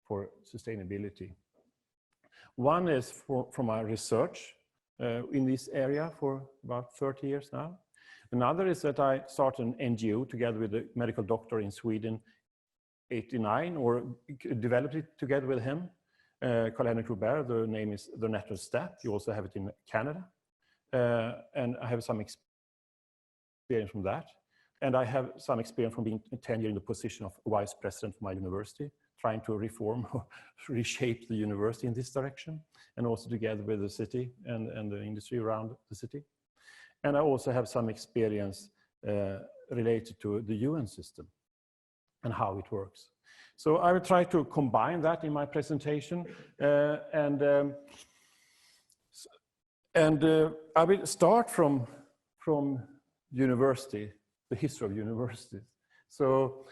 for sustainability. One is from my research in this area for about 30 years now. Another is that I started an NGO together with a medical doctor in Sweden, 89, or developed it together with him, Karl-Henrik Robert. The name is The Natural Step. You also have it in Canada. and I have some experience from that. And I have some experience from being 10 years in the position of vice president of my university, trying to reform or reshape the university in this direction, and also together with the city and the industry around the city. And I also have some experience related to the UN system and how it works. So I will try to combine that in my presentation, and I will start from university, the history of universities. So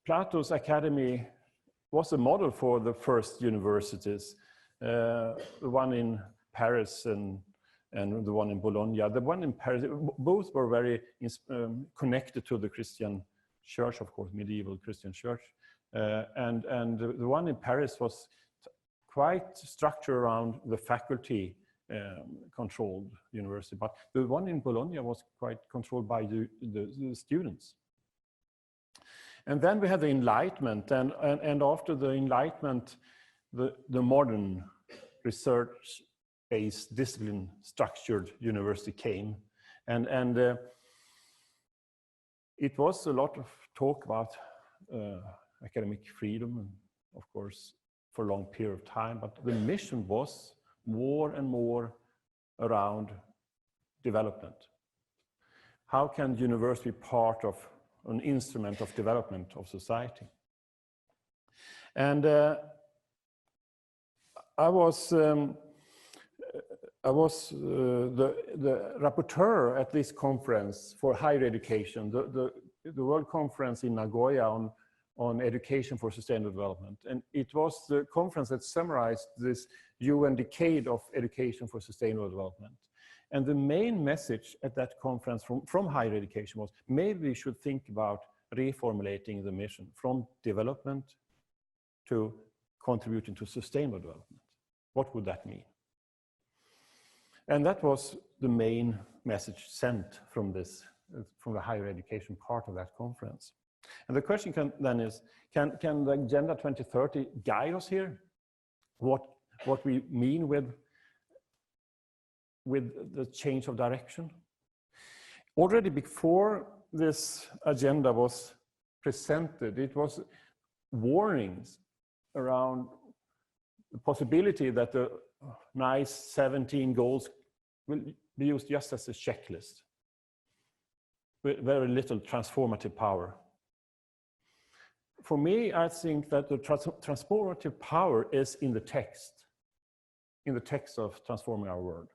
Plato's Academy was a model for the first universities, the one in Paris and the one in Bologna. The one in Paris, both were very connected to the Christian church, of course, medieval Christian church. And the one in Paris was quite structured around the faculty controlled university, but the one in Bologna was quite controlled by the students. And then we had the Enlightenment, and after the Enlightenment, the modern research-based, discipline-structured university came, and it was a lot of talk about academic freedom, and of course, for a long period of time, but the mission was more and more around development. How can university be part of an instrument of development of society? And I was the rapporteur at this conference for higher education, the World Conference in Nagoya on education for sustainable development. And it was the conference that summarized this UN decade of education for sustainable development. And the main message at that conference from higher education was, maybe we should think about reformulating the mission from development to contributing to sustainable development. What would that mean? And that was the main message sent from this, from the higher education part of that conference. And the question then is, can the Agenda 2030 guide us here? What we mean with the change of direction? Already before this agenda was presented, it was warnings around the possibility that the nice 17 goals will be used just as a checklist with very little transformative power. For me, I think that the transformative power is in the text of transforming our world.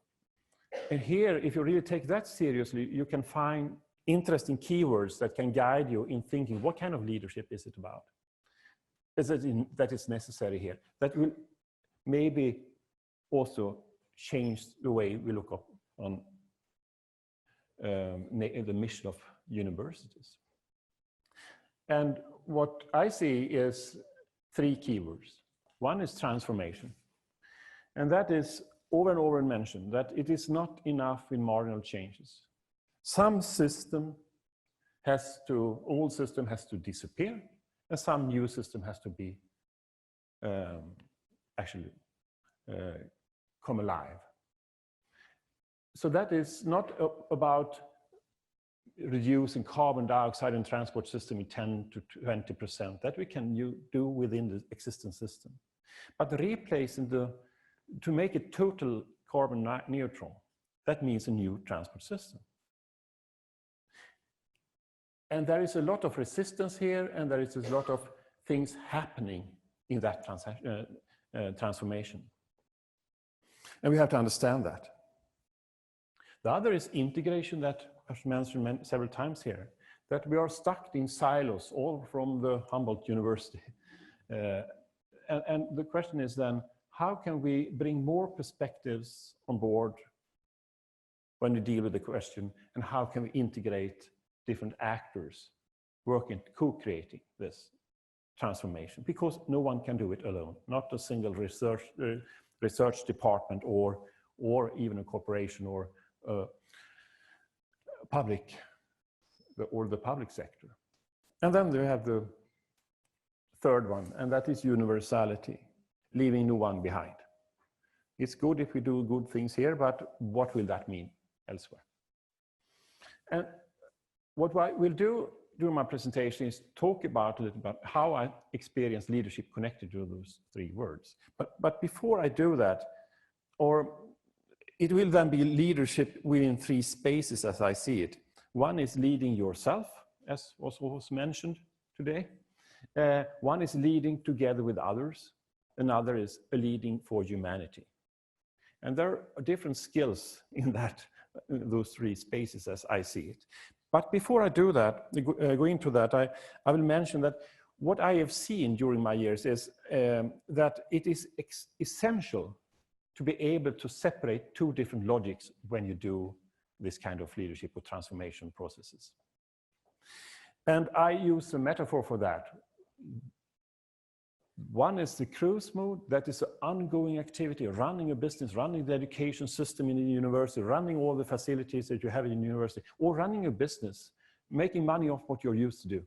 And here, if you really take that seriously, you can find interesting keywords that can guide you in thinking, what kind of leadership is it about? That is necessary here. That will maybe also change the way we look up on the mission of universities. And what I see is three keywords. One is transformation. And that is over and over mentioned, that it is not enough in marginal changes. Some system old system has to disappear, and some new system has to be come alive. So that is not about reducing carbon dioxide in transport system in 10 to 20%. That we can do within the existing system. But replacing to make it total carbon neutral, that means a new transport system. And there is a lot of resistance here, and there is a lot of things happening in that transformation. And we have to understand that. The other is integration, that I've mentioned several times here, that we are stuck in silos, all from the Humboldt University. And the question is then, how can we bring more perspectives on board when we deal with the question, and how can we integrate different actors working, co-creating this transformation? Because no one can do it alone, not a single research department or even a corporation or the public sector. And then we have the third one, and that is universality, leaving no one behind. It's good if we do good things here, but what will that mean elsewhere? And what I will do during my presentation is talk about a little about how I experience leadership connected to those three words. But before I do that, or it will then be leadership within three spaces as I see it. One is leading yourself, as was mentioned today. One is leading together with others. Another is a leading for humanity. And there are different skills in those three spaces as I see it. But before I do that, go into that, I will mention that what I have seen during my years is that it is essential to be able to separate two different logics when you do this kind of leadership or transformation processes. And I use a metaphor for that. One is the cruise mode, that is an ongoing activity, running a business, running the education system in the university, running all the facilities that you have in the university, or running a business, making money off what you're used to do,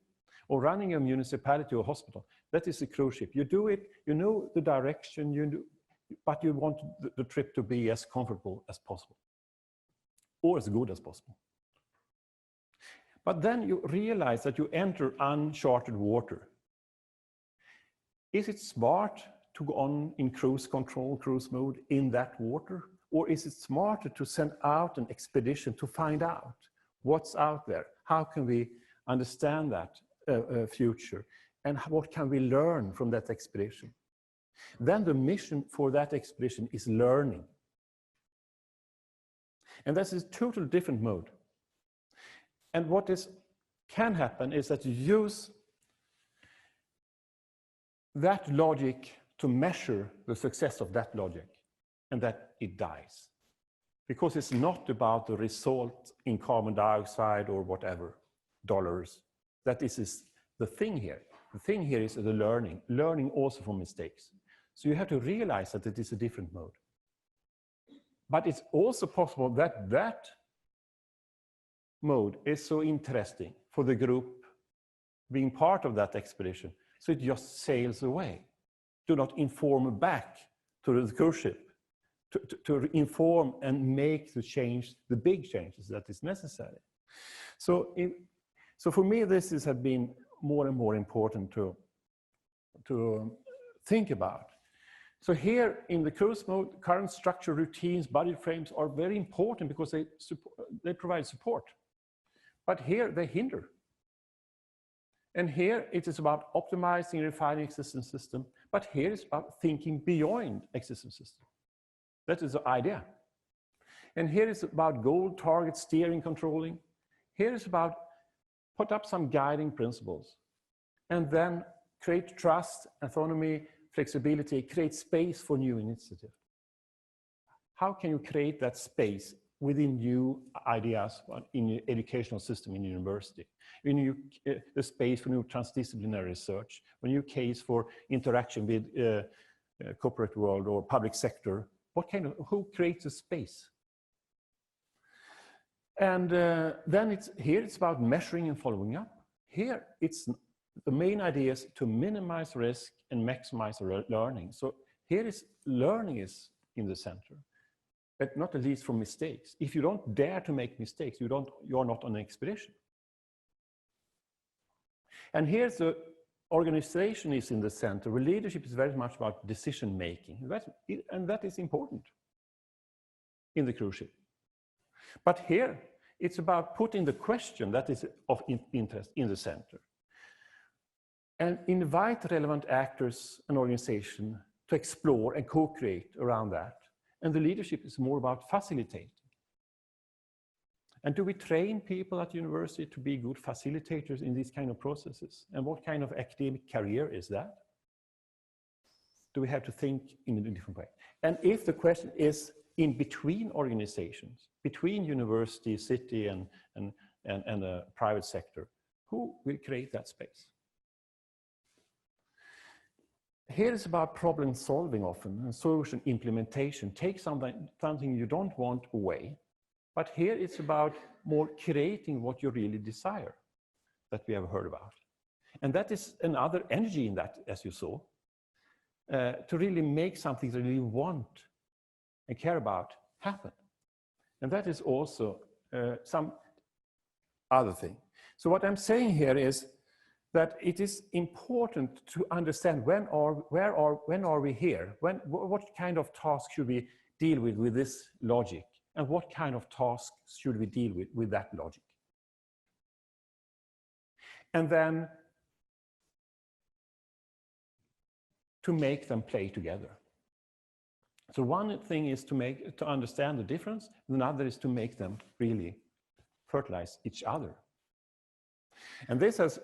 or running a municipality or hospital. That is a cruise ship. You do it, you know the direction, but you want the trip to be as comfortable as possible, or as good as possible. But then you realize that you enter uncharted water. Is it smart to go on in cruise control, cruise mode in that water? Or is it smarter to send out an expedition to find out what's out there? How can we understand that future? And what can we learn from that expedition? Then the mission for that expedition is learning. And that's a totally different mode. And what can happen is that you use that logic to measure the success of that logic, and that it dies. Because it's not about the result in carbon dioxide or whatever, dollars. That is the thing here. The thing here is the learning also from mistakes. So you have to realize that it is a different mode. But it's also possible that that mode is so interesting for the group being part of that expedition, so it just sails away. Do not inform back to the cruise ship to inform and make the change, the big changes that is necessary. So for me, this has been more and more important to think about. So here in the cruise mode, current structure, routines, budget frames are very important because they provide support. But here they hinder. And here it is about optimizing, refining existing system. But here it's about thinking beyond existing system. That is the idea. And here it's about goal, target, steering, controlling. Here it's about put up some guiding principles. And then create trust, autonomy, flexibility, create space for new initiative. How can you create that space within new ideas in your educational system in university? In the space for new transdisciplinary research, a new case for interaction with corporate world or public sector. Who creates a space? And then here it's about measuring and following up. Here it's the main idea is to minimize risk and maximize learning. So here is learning is in the center, but not at least from mistakes. If you don't dare to make mistakes, you're not on an expedition. And here's the organization is in the center, where leadership is very much about decision making. And that is important in the cruise ship. But here, it's about putting the question that is of interest in the center. And invite relevant actors and organization to explore and co-create around that. And the leadership is more about facilitating. And do we train people at university to be good facilitators in these kind of processes? And what kind of academic career is that? Do we have to think in a different way? And if the question is in between organizations, between university, city, and the private sector, who will create that space? Here is about problem solving often, and solution implementation. Take something you don't want away, but here it's about more creating what you really desire, that we have heard about. And that is another energy in that, as you saw, to really make something that you really want and care about happen. And that is also some other thing. So what I'm saying here is that it is important to understand when are we here? What kind of task should we deal with this logic? And what kind of tasks should we deal with that logic? And then to make them play together. So one thing is to understand the difference, and another is to make them really fertilize each other. And this, as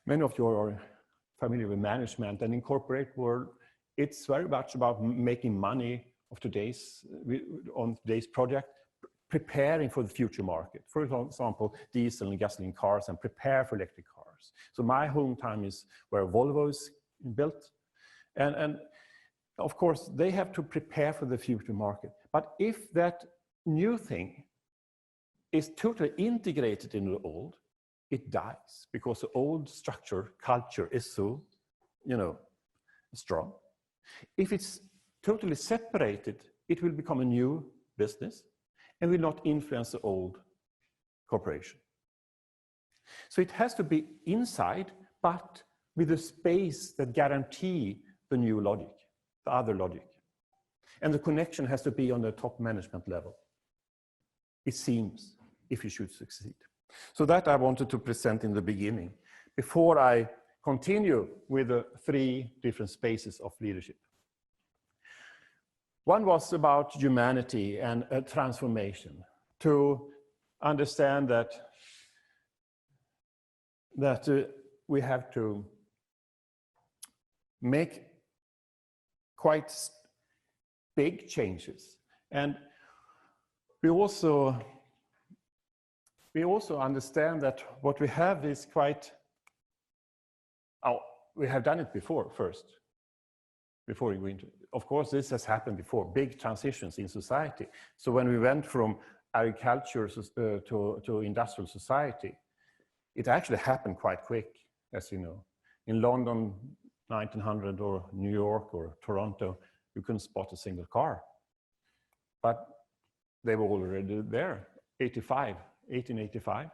many of you are familiar with management, and in corporate world, it's very much about making money on today's project, preparing for the future market. For example, diesel and gasoline cars, and prepare for electric cars. So my hometown is where Volvo is built. And of course, they have to prepare for the future market. But if that new thing is totally integrated in the old, it dies, because the old structure, culture is so, strong. If it's totally separated, it will become a new business and will not influence the old corporation. So it has to be inside, but with a space that guarantee the new logic, the other logic. And the connection has to be on the top management level, it seems, if you should succeed. So that I wanted to present in the beginning, before I continue with the 3 different spaces of leadership. One was about humanity and a transformation, to understand that we have to make quite big changes. And we also understand that what we have is quite, we have done it before before we go into it. Of course, this has happened before, big transitions in society. So when we went from agriculture to industrial society, it actually happened quite quick, as you know. In London, 1900, or New York or Toronto, you couldn't spot a single car. But they were already there, 1885.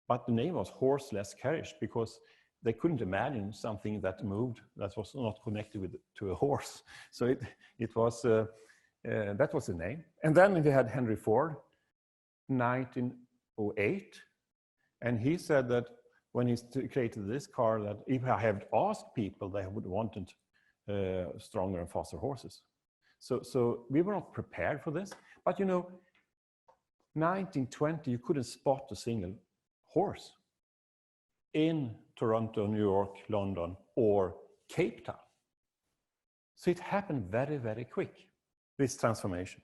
But the name was horseless carriage, because they couldn't imagine something that moved that was not connected to a horse. So it was, that was the name. And then we had Henry Ford, 1908. And he said that when he created this car, that if I had asked people, they would wanted stronger and faster horses. So we were not prepared for this. But 1920, you couldn't spot a single horse in Toronto, New York, London, or Cape Town. So it happened very, very quick, this transformation.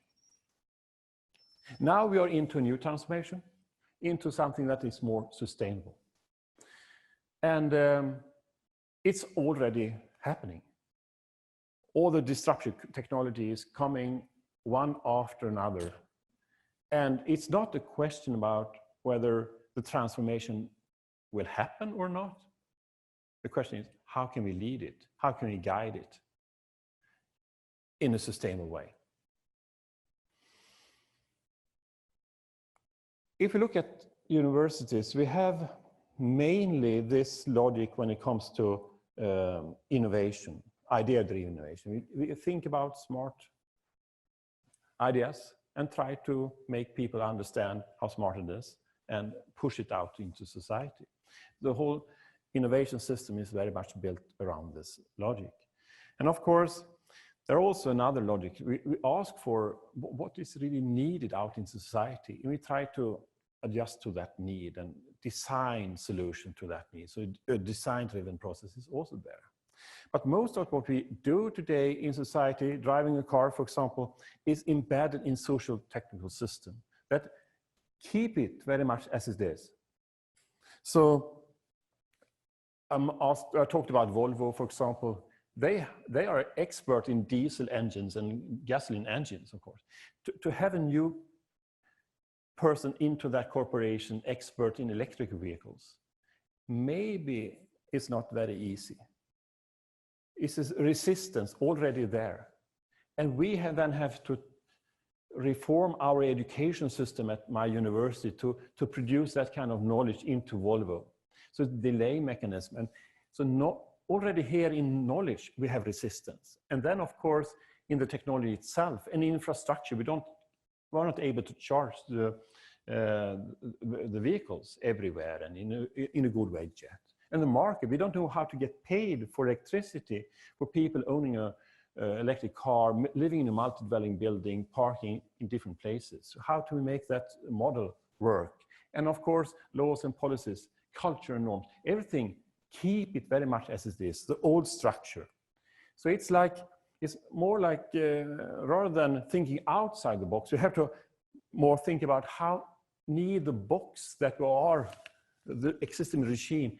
Now we are into a new transformation, into something that is more sustainable. And it's already happening. All the disruptive technology is coming one after another. And it's not a question about whether the transformation will happen or not. The question is, how can we lead it? How can we guide it in a sustainable way? If we look at universities, we have mainly this logic when it comes to innovation, idea-driven innovation. We think about smart ideas and try to make people understand how smart it is and push it out into society. The whole innovation system is very much built around this logic. And of course, there are also another logic. We ask for what is really needed out in society, and we try to adjust to that need and design solution to that need. So a design-driven process is also there. But most of what we do today in society, driving a car, for example, is embedded in social technical system that keep it very much as it is. So I talked about Volvo, for example. They are expert in diesel engines and gasoline engines, of course. To have a new person into that corporation expert in electric vehicles, maybe it's not very easy. It's a resistance already there. And we then have to reform our education system at my university to produce that kind of knowledge into Volvo. So delay mechanism. And so already here in knowledge, we have resistance. And then of course, in the technology itself and infrastructure, we're not able to charge the vehicles everywhere and in a good way yet. And the market, we don't know how to get paid for electricity for people owning a electric car, living in a multi-dwelling building, parking in different places. So how do we make that model work? And of course, laws and policies, culture and norms, everything, keep it very much as it is, the old structure. So it's more like, rather than thinking outside the box, you have to more think about how need the box that we are, the existing regime,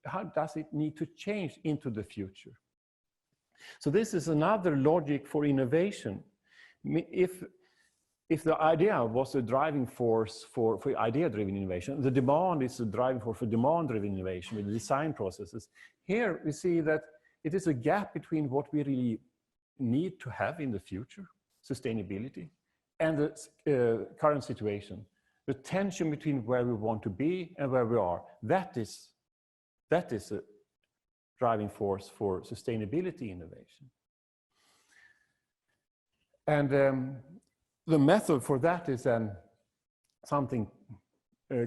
how does it need to change into the future? So this is another logic for innovation. If the idea was a driving force for idea-driven innovation, the demand is a driving force for demand-driven innovation with the design processes. Here we see that it is a gap between what we really need to have in the future, sustainability, and the current situation. The tension between where we want to be and where we are, that is a driving force for sustainability innovation. And the method for that is then something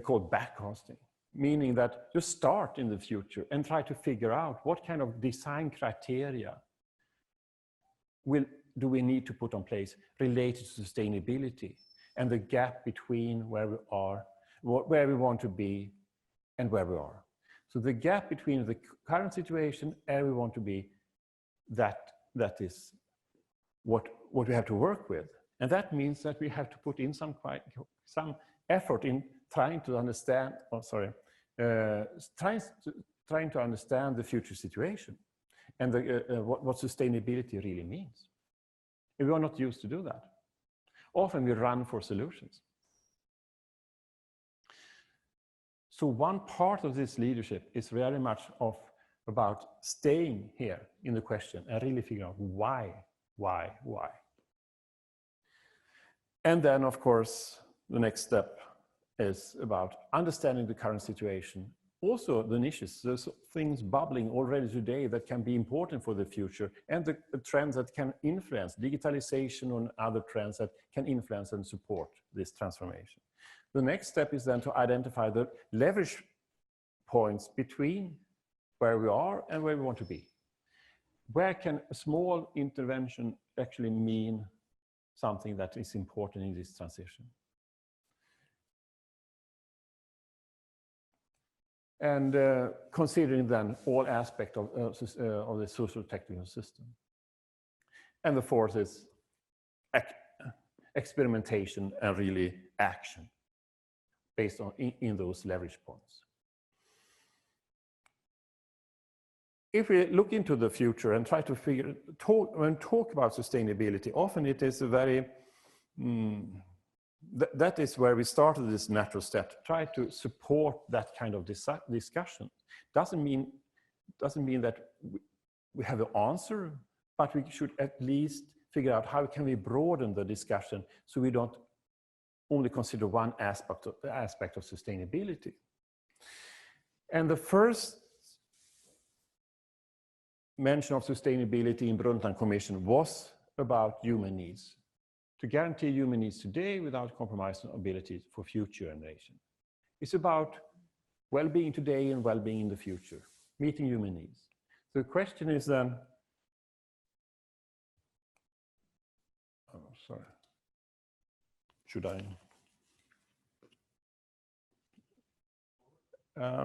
called backcasting, meaning that you start in the future and try to figure out what kind of design criteria do we need to put in place related to sustainability and the gap between where we are, where we want to be, and where we are. So the gap between the current situation and where we want to be, that is what we have to work with. And that means that we have to put in some effort in trying to understand, trying to understand the future situation and what sustainability really means. And we are not used to do that. Often we run for solutions. So one part of this leadership is very much about staying here in the question and really figuring out why. And then, of course, the next step is about understanding the current situation. Also the niches, those things bubbling already today that can be important for the future, and the trends that can influence digitalization and other trends that can influence and support this transformation. The next step is then to identify the leverage points between where we are and where we want to be. Where can a small intervention actually mean something that is important in this transition? And considering then all aspects of the social technical system. And the fourth is experimentation and really action based on in those leverage points. If we look into the future and try to talk about sustainability, often it is a very that is where we started this natural step. Try to support that kind of discussion. Doesn't mean that we have an answer, but we should at least figure out how can we broaden the discussion so we don't only consider one aspect of sustainability. And the first mention of sustainability in Brundtland Commission was about human needs. To guarantee human needs today without compromising abilities for future generations. It's about well-being today and well-being in the future, meeting human needs. The question is then, should I?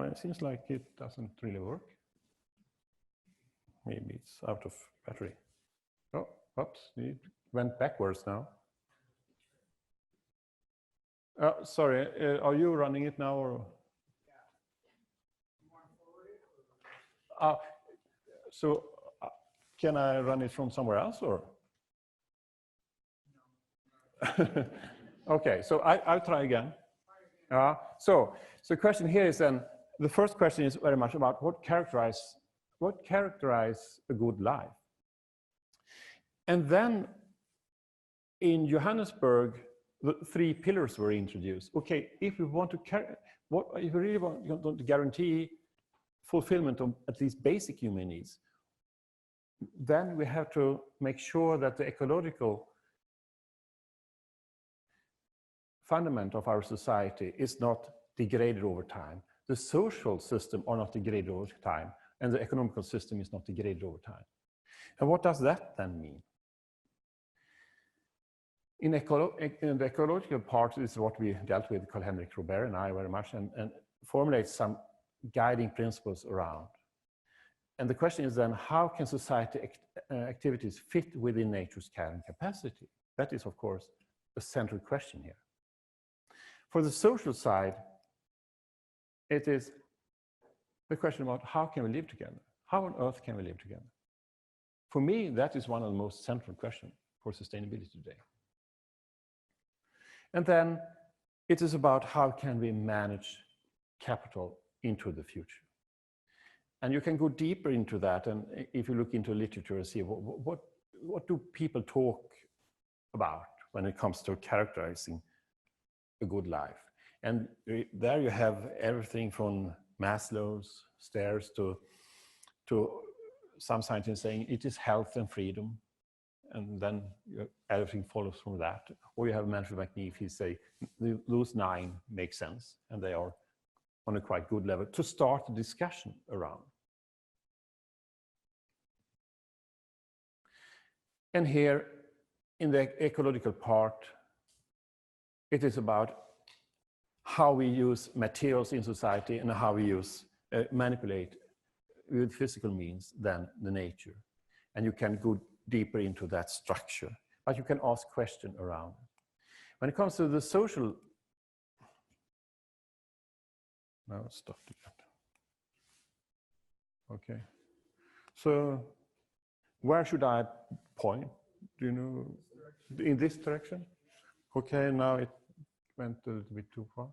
It seems like it doesn't really work. Maybe it's out of battery. Oh, oops, it went backwards now. Sorry, are you running it now or? So can I run it from somewhere else or? Okay, so I'll try again. So the question here is then, the first question is very much about what characterize a good life. And then in Johannesburg, the 3 pillars were introduced. Okay, if we want to if we really want to guarantee fulfillment of at least basic human needs, then we have to make sure that the ecological fundament of our society is not degraded over time. The social system are not degraded over time, and the economical system is not degraded over time. And what does that then mean? In the ecological part, this is what we dealt with, Carl-Henrik Robert and I very much, and formulate some guiding principles around. And the question is then, how can society activities fit within nature's carrying capacity? That is, of course, a central question here. For the social side, it is the question about how can we live together? How on earth can we live together? For me, that is one of the most central questions for sustainability today. And then it is about how can we manage capital into the future. And you can go deeper into that, and if you look into literature and see what do people talk about when it comes to characterizing a good life. And there you have everything from Maslow's stairs to some scientists saying it is health and freedom, and then everything follows from that. Or you have Manfred McNeef, he say those 9 make sense, and they are on a quite good level to start a discussion around. And here in the ecological part, it is about how we use materials in society and how we use manipulate with physical means than the nature. And you can go deeper into that structure, but you can ask questions around it. When it comes to the social, no, stop that. Okay, so where should I point? Do you know? In this direction? Okay, now it went a little bit too far.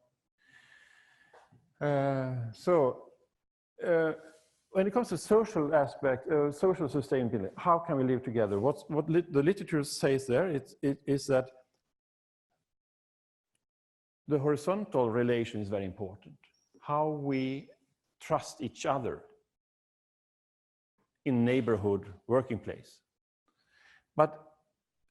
When it comes to social aspect, social sustainability, how can we live together? What the literature says there is that the horizontal relation is very important. How we trust each other in neighborhood, working place. But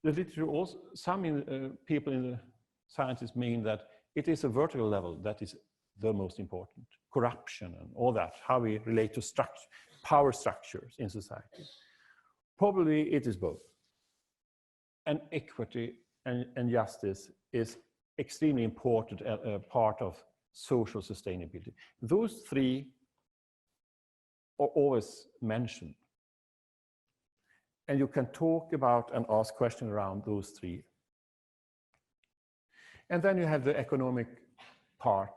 the literature also, some people in the scientists mean that it is a vertical level that is the most important. Corruption and all that, how we relate to structure, power structures in society. Probably it is both. And equity and justice is extremely important part of social sustainability. Those 3 are always mentioned. And you can talk about and ask questions around those 3. And then you have the economic part.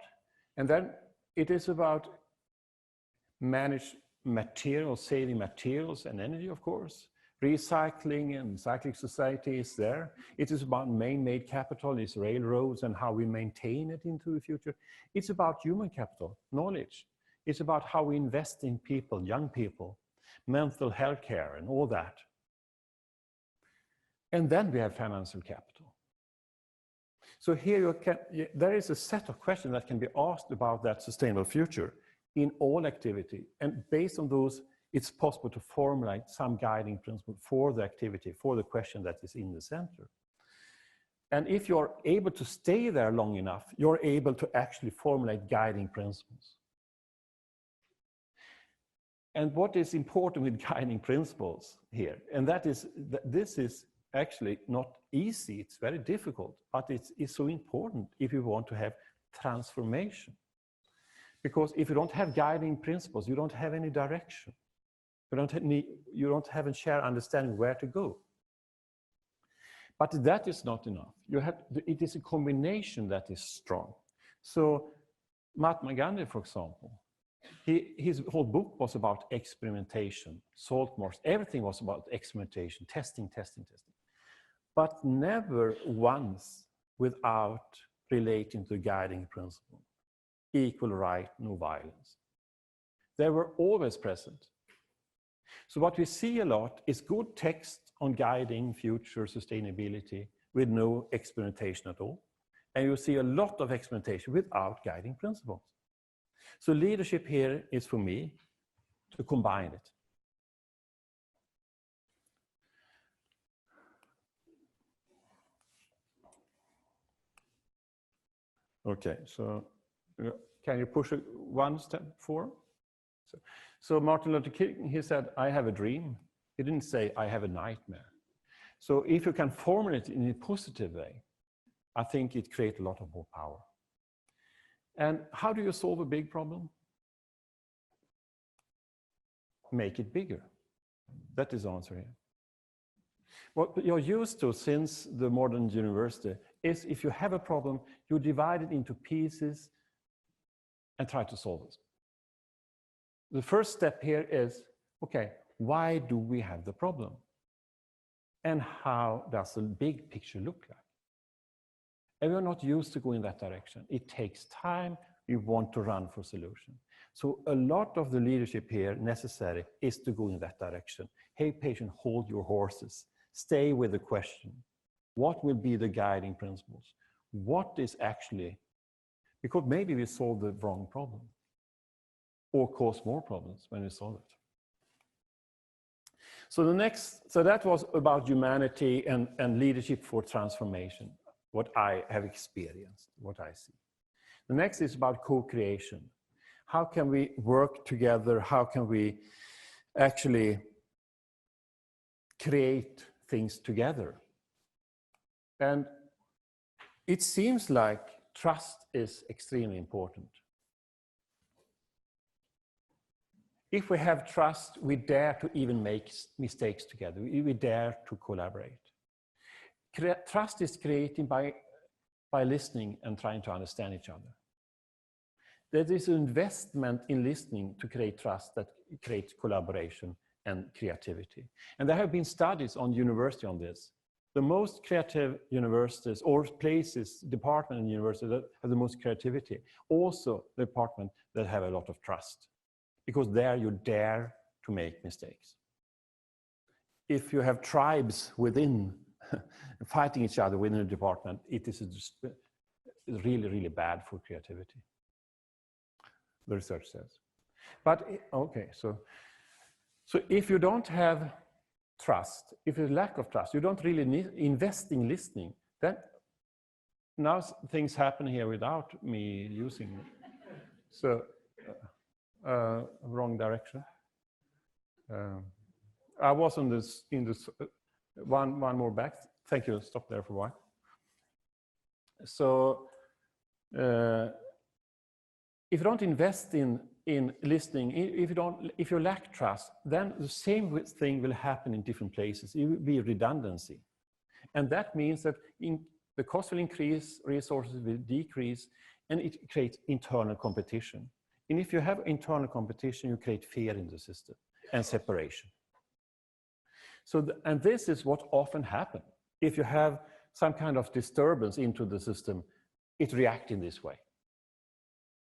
And then it is about manage materials, saving materials and energy, of course. Recycling and cyclic society is there. It is about man-made capital, it's railroads and how we maintain it into the future. It's about human capital, knowledge. It's about how we invest in people, young people, mental health care and all that. And then we have financial capital. So here there is a set of questions that can be asked about that sustainable future in all activity. And based on those, it's possible to formulate some guiding principle for the activity, for the question that is in the center. And if you're able to stay there long enough, you're able to actually formulate guiding principles. And what is important with guiding principles here, and that is that this is actually not easy, it's very difficult, but it's so important if you want to have transformation. Because if you don't have guiding principles, you don't have any direction. You don't have a shared understanding where to go. But that is not enough. It is a combination that is strong. So Mahatma Gandhi, for example, his whole book was about experimentation, salt marsh, everything was about experimentation, testing. But never once without relating to the guiding principle. Equal right, no violence. They were always present. So what we see a lot is good text on guiding future sustainability, with no experimentation at all. And you see a lot of experimentation without guiding principles. So leadership here is for me to combine it. Okay, so can you push it one step forward? So Martin Luther King, he said, I have a dream. He didn't say, I have a nightmare. So if you can formulate it in a positive way, I think it creates a lot of more power. And how do you solve a big problem? Make it bigger. That is the answer here. What you're used to since the modern university is if you have a problem, you divide it into pieces and try to solve it. The first step here is, okay, why do we have the problem? And how does the big picture look like? And we're not used to going in that direction. It takes time. We want to run for solution. So a lot of the leadership here necessary is to go in that direction. Hey, patient, hold your horses. Stay with the question. What will be the guiding principles? What is actually, because maybe we solved the wrong problem or cause more problems when we solve it. So that was about humanity and leadership for transformation, what I have experienced, what I see. The next is about co-creation. How can we work together? How can we actually create things together? And it seems like trust is extremely important. If we have trust, we dare to even make mistakes together. We dare to collaborate. Trust is created by listening and trying to understand each other. There is an investment in listening to create trust that creates collaboration and creativity. And there have been studies on university on this. The most creative universities or places, department in university that have the most creativity, also the department that have a lot of trust. Because there you dare to make mistakes. If you have tribes within fighting each other within a department, it is really, really bad for creativity. The research says. But, okay, so if you don't have trust, if there's lack of trust, you don't really invest in listening, then now things happen here without me using it. So, wrong direction. I was in this one more back. Thank you. Stop there for a while. So, if you don't invest in listening, if you lack trust, then the same thing will happen in different places. It will be redundancy, and that means that the cost will increase, resources will decrease, and it creates internal competition. And if you have internal competition, you create fear in the system and separation. So, and this is what often happens. If you have some kind of disturbance into the system, it reacts in this way.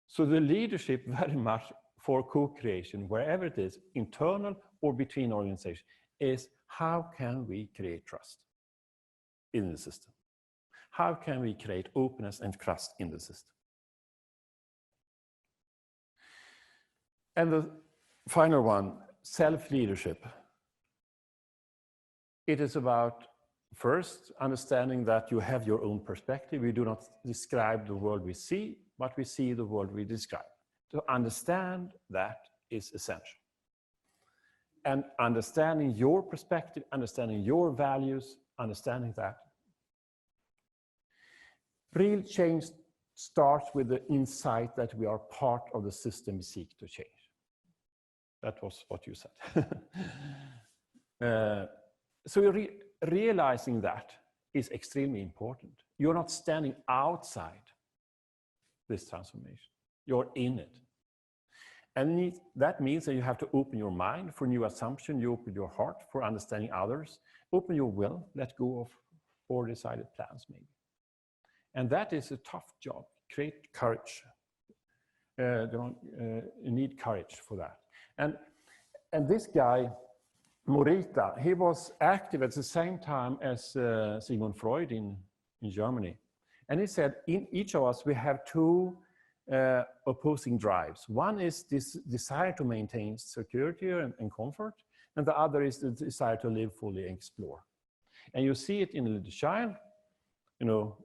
So the leadership very much for co-creation, wherever it is, internal or between organizations, is how can we create trust in the system? How can we create openness and trust in the system? And the final one, self-leadership. It is about first understanding that you have your own perspective. We do not describe the world we see, but we see the world we describe. To understand that is essential. And understanding your perspective, understanding your values, understanding that. Real change starts with the insight that we are part of the system we seek to change. That was what you said. So realizing that is extremely important. You're not standing outside this transformation. You're in it. And that means that you have to open your mind for new assumptions, you open your heart for understanding others, open your will, let go of foredecided plans maybe. And that is a tough job. Create courage. You need courage for that. And this guy, Morita, he was active at the same time as Sigmund Freud in Germany. And he said, in each of us, we have two opposing drives. One is this desire to maintain security and comfort, and the other is the desire to live fully and explore. And you see it in a little child, you know,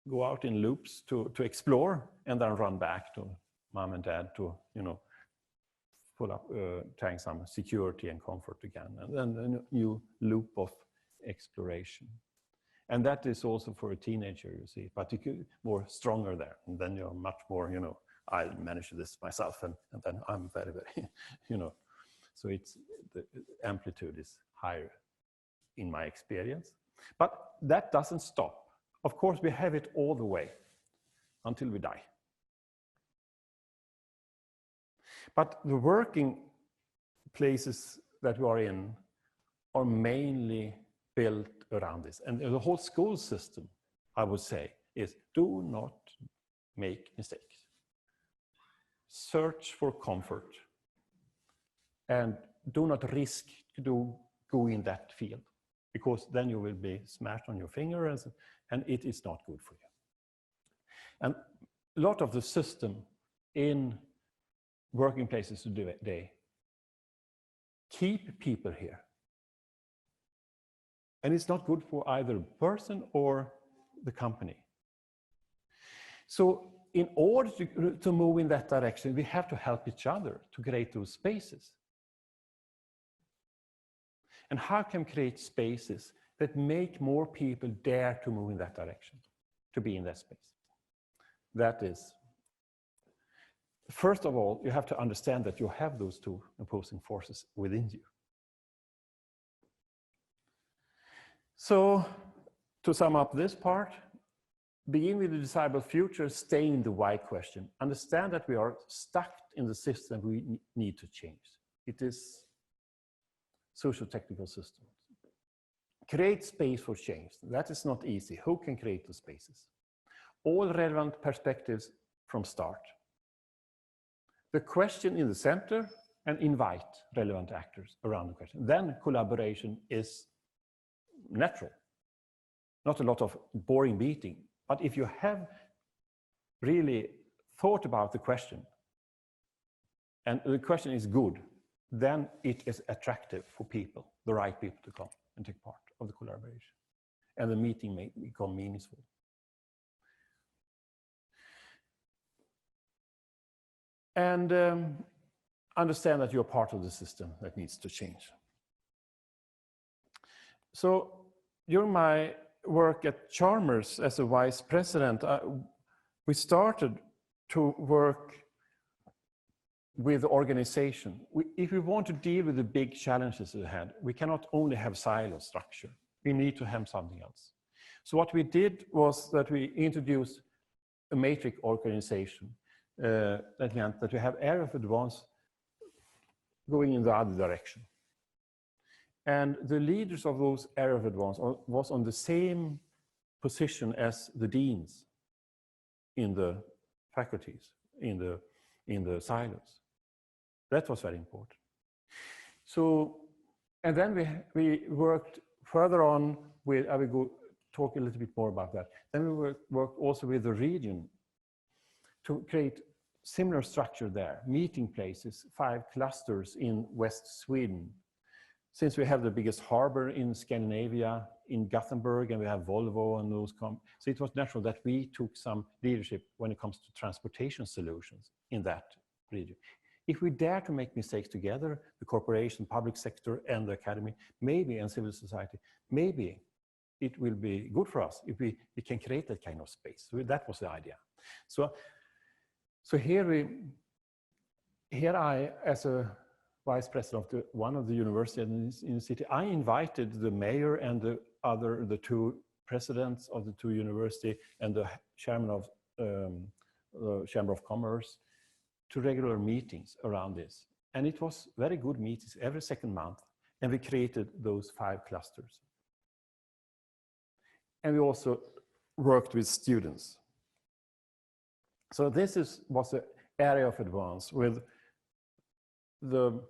go out in loops to explore and then run back to mom and dad to, you know, pull up, trying some security and comfort again. And then a new loop of exploration. And that is also for a teenager, you see, particularly more stronger there. And then you're much more, you know, I manage this myself and then I'm very, very, you know. So it's, the amplitude is higher in my experience. But that doesn't stop. Of course, we have it all the way until we die. But the working places that we are in are mainly built around this. And the whole school system, I would say, is do not make mistakes. Search for comfort. And do not risk to go in that field, because then you will be smashed on your finger and it is not good for you. And a lot of the system in working places today keep people here. And it's not good for either the person or the company. So in order to move in that direction, we have to help each other to create those spaces. And how can we create spaces that make more people dare to move in that direction, to be in that space? That is, first of all, you have to understand that you have those two opposing forces within you. So, to sum up this part, begin with the desirable future, stay in the why question. Understand that we are stuck in the system we need to change. It is socio-technical systems. Create space for change. That is not easy. Who can create the spaces? All relevant perspectives from start. The question in the center, and invite relevant actors around the question. Then collaboration is natural. Not a lot of boring beating. But if you have really thought about the question, and the question is good, then it is attractive for people, the right people, to come and take part of the collaboration. And the meeting may become meaningful. And understand that you're part of the system that needs to change. So during my work at Chalmers as a vice president, we started to work with organization. If we want to deal with the big challenges ahead, we cannot only have silo structure. We need to have something else. So what we did was that we introduced a matrix organization. That meant that we have area of advance going in the other direction. And the leaders of those area of advance was on the same position as the deans in the faculties, in the silos. That was very important. So, and then we worked further on with, I will talk a little bit more about that. Then we worked also with the region to create similar structure there, meeting places, 5 clusters in West Sweden. Since we have the biggest harbor in Scandinavia, in Gothenburg, and we have Volvo and those so it was natural that we took some leadership when it comes to transportation solutions in that region. If we dare to make mistakes together, the corporation, public sector, and the academy, maybe, and civil society, maybe it will be good for us if we can create that kind of space. So that was the idea. So here I, as a vice president of one of the universities in the city, I invited the mayor and the 2 presidents of the 2 universities and the chairman of the Chamber of Commerce to regular meetings around this. And it was very good meetings every second month. And we created those 5 clusters. And we also worked with students. So this was the area of advance, with the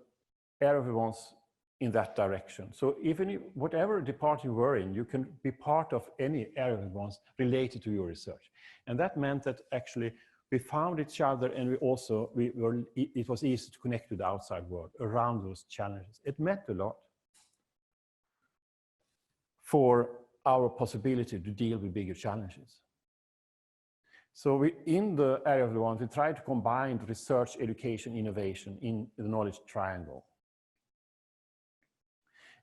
area of advance in that direction. So even if, whatever department you were in, you can be part of any area of advance related to your research. And that meant that actually we found each other, and it was easy to connect to the outside world around those challenges. It meant a lot for our possibility to deal with bigger challenges. So in the area of advance, we tried to combine research, education, innovation in the knowledge triangle.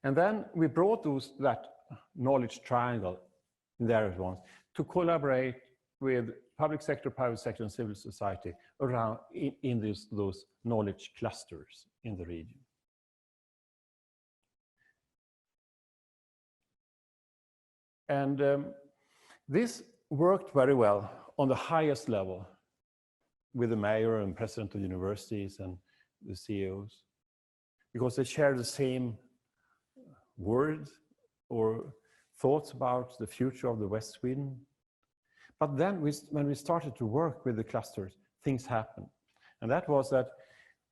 And then we brought that knowledge triangle in the area of advance to collaborate with public sector, private sector, and civil society around in those knowledge clusters in the region. And this worked very well on the highest level with the mayor and president of universities and the CEOs, because they share the same words or thoughts about the future of the West Sweden. But then when we started to work with the clusters, things happened. And that was that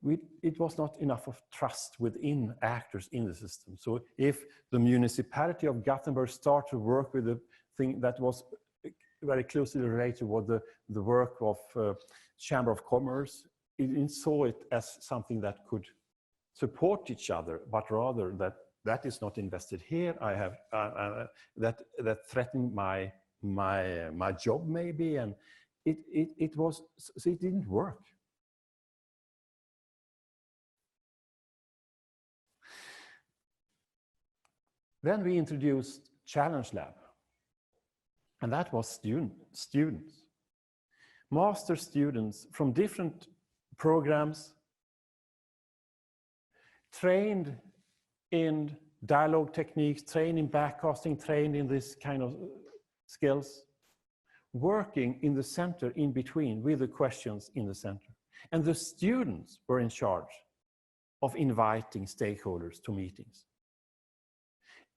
it was not enough of trust within actors in the system. So if the municipality of Gothenburg started to work with a thing that was very closely related with the work of Chamber of Commerce, it saw it as something that could support each other, but rather that is not invested here. I have that threatened my job maybe, and it didn't work. Then we introduced Challenge Lab, and that was students, master students from different programs, trained in dialogue techniques, trained in backcasting, trained in this kind of skills, working in the center in between with the questions in the center. And the students were in charge of inviting stakeholders to meetings.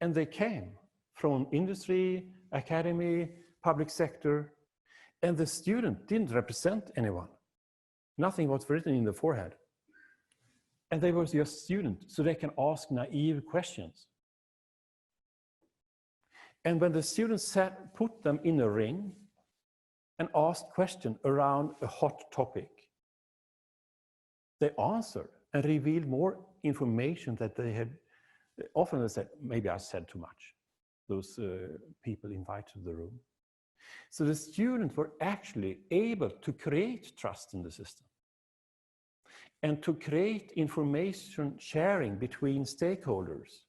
And they came from industry, academy, public sector, and the student didn't represent anyone. Nothing was written in the forehead. And they were just students, so they can ask naive questions. And when the students put them in a ring and asked questions around a hot topic, they answered and revealed more information that they had. Often they said, maybe I said too much, those people invited to the room. So the students were actually able to create trust in the system and to create information sharing between stakeholders.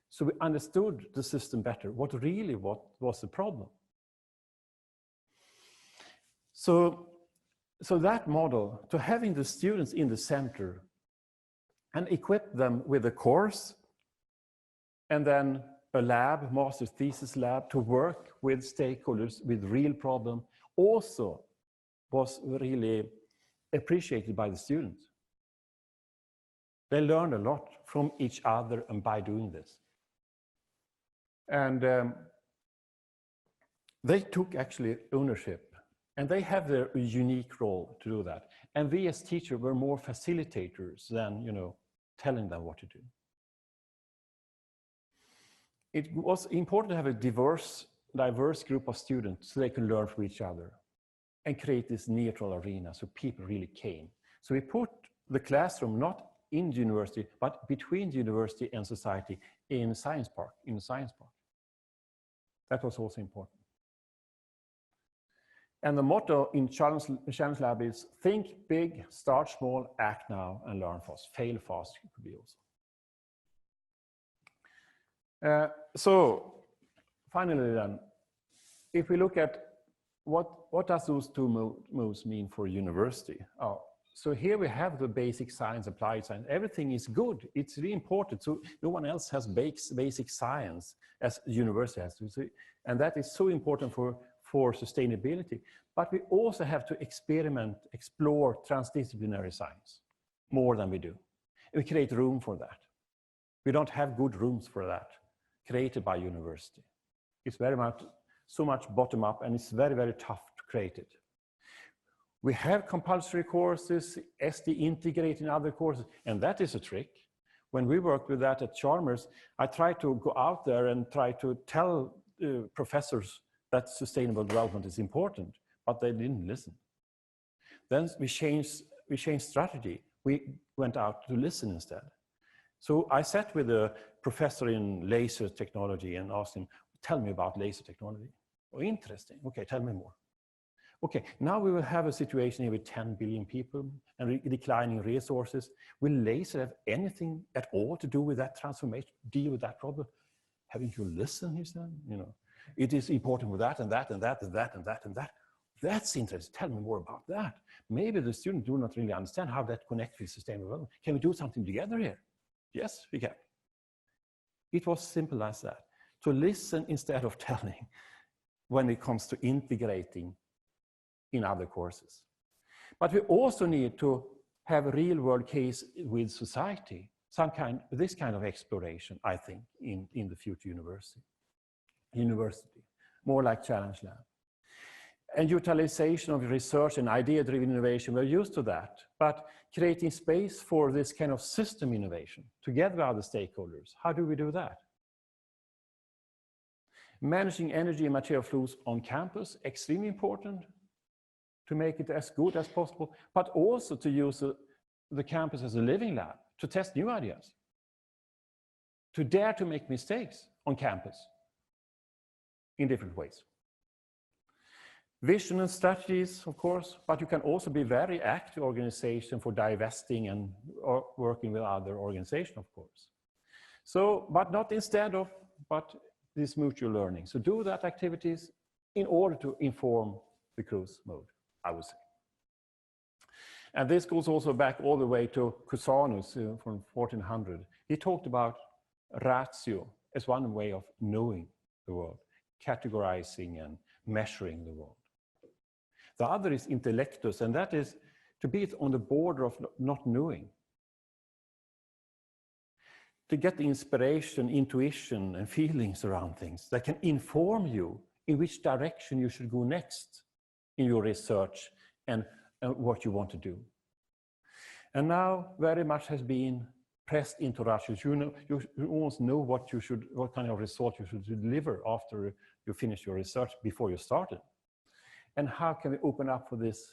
So we understood the system better, what was the problem. So that model, to having the students in the center and equip them with a course and then a lab, master's thesis lab, to work with stakeholders with real problem, also was really appreciated by the students. They learned a lot from each other and by doing this. And they took actually ownership, and they have their unique role to do that. And we as teachers were more facilitators than, telling them what to do. It was important to have a diverse group of students so they can learn from each other and create this neutral arena so people really came. So we put the classroom not in the university, but between the university and society in the science park. That was also important. And the motto in Challenge Lab is think big, start small, act now, and learn fast. Fail fast could be also. So finally then, if we look at what does those two moves mean for university? So here we have the basic science, applied science. Everything is good. It's really important. So no one else has basic science as university has to. And that is so important for sustainability. But we also have to explore transdisciplinary science more than we do. We create room for that. We don't have good rooms for that created by university. It's very much, so much bottom up, and it's very, very tough to create it. We have compulsory courses, SD integrate in other courses, and that is a trick. When we worked with that at Chalmers, I tried to go out there and try to tell professors that sustainable development is important, but they didn't listen. Then we changed strategy. We went out to listen instead. So I sat with a professor in laser technology and asked him, tell me about laser technology. Oh, interesting. Okay, tell me more. Okay, now we will have a situation here with 10 billion people and declining resources. Will laser have anything at all to do with that transformation, deal with that problem? Haven't you listened, he said? You know, it is important with that and that and that and that and that and that. That's interesting. Tell me more about that. Maybe the students do not really understand how that connects with sustainable development. Can we do something together here? Yes, we can. It was simple as that. To listen instead of telling when it comes to integrating in other courses. But we also need to have a real world case with society, this kind of exploration, I think, in the future university, more like Challenge Lab. And utilization of research and idea-driven innovation, we're used to that, but creating space for this kind of system innovation together with other stakeholders, how do we do that? Managing energy and material flows on campus, extremely important to make it as good as possible, but also to use the campus as a living lab, to test new ideas, to dare to make mistakes on campus in different ways. Vision and strategies, of course, but you can also be very active organization for divesting and working with other organizations, of course. So, but not instead of, but this mutual learning. So do that activities in order to inform the cruise mode, I would say. And this goes also back all the way to Cusanus from 1400. He talked about ratio as one way of knowing the world, categorizing and measuring the world. The other is intellectus, and that is to be on the border of not knowing. To get the inspiration, intuition, and feelings around things that can inform you in which direction you should go next in your research and what you want to do. And now very much has been pressed into ratios. You almost know what kind of result you should deliver after you finish your research before you started. And how can we open up for this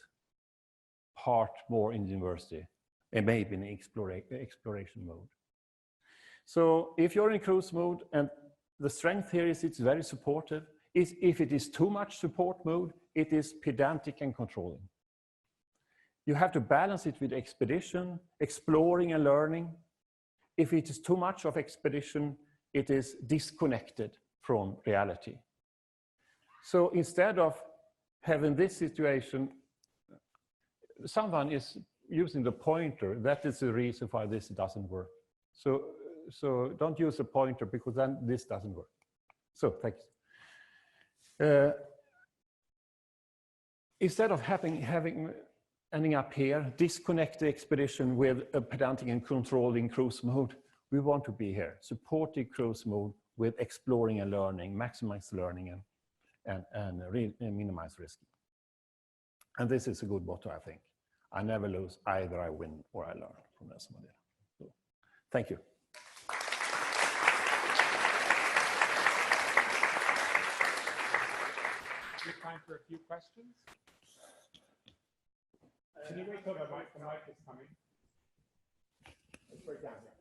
part more in the university and maybe in exploration mode? So if you're in cruise mode, and the strength here is it's very supportive. If it is too much support mode, it is pedantic and controlling. You have to balance it with expedition, exploring and learning. If it is too much of expedition, it is disconnected from reality. So instead of having this situation, someone is using the pointer. That is the reason why this doesn't work. So don't use a pointer because then this doesn't work. So thanks. Instead of ending up here, disconnect the expedition with a pedantic and controlling cruise mode. We want to be here, supporting cruise mode with exploring and learning, maximize learning and minimize risk. And this is a good motto, I think. I never lose, either I win or I learn from this model. So, thank you. Good time for a few questions. Can you wait till the mic is coming? It's right down here.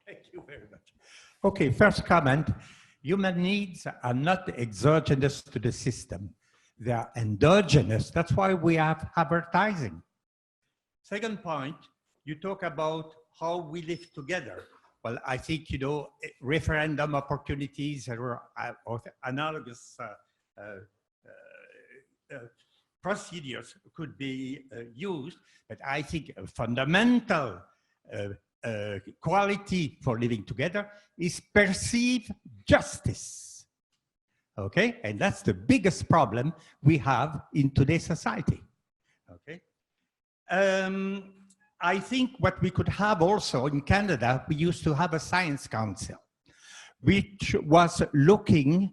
Thank you very much. Okay, first comment. Human needs are not exogenous to the system. They are endogenous. That's why we have advertising. Second point, you talk about how we live together. Well, I think, you know, referendum opportunities or analogous procedures could be used, but I think a fundamental quality for living together is perceived justice. Okay, and that's the biggest problem we have in today's society. Okay, I think what we could have also in Canada, we used to have a science council, which was looking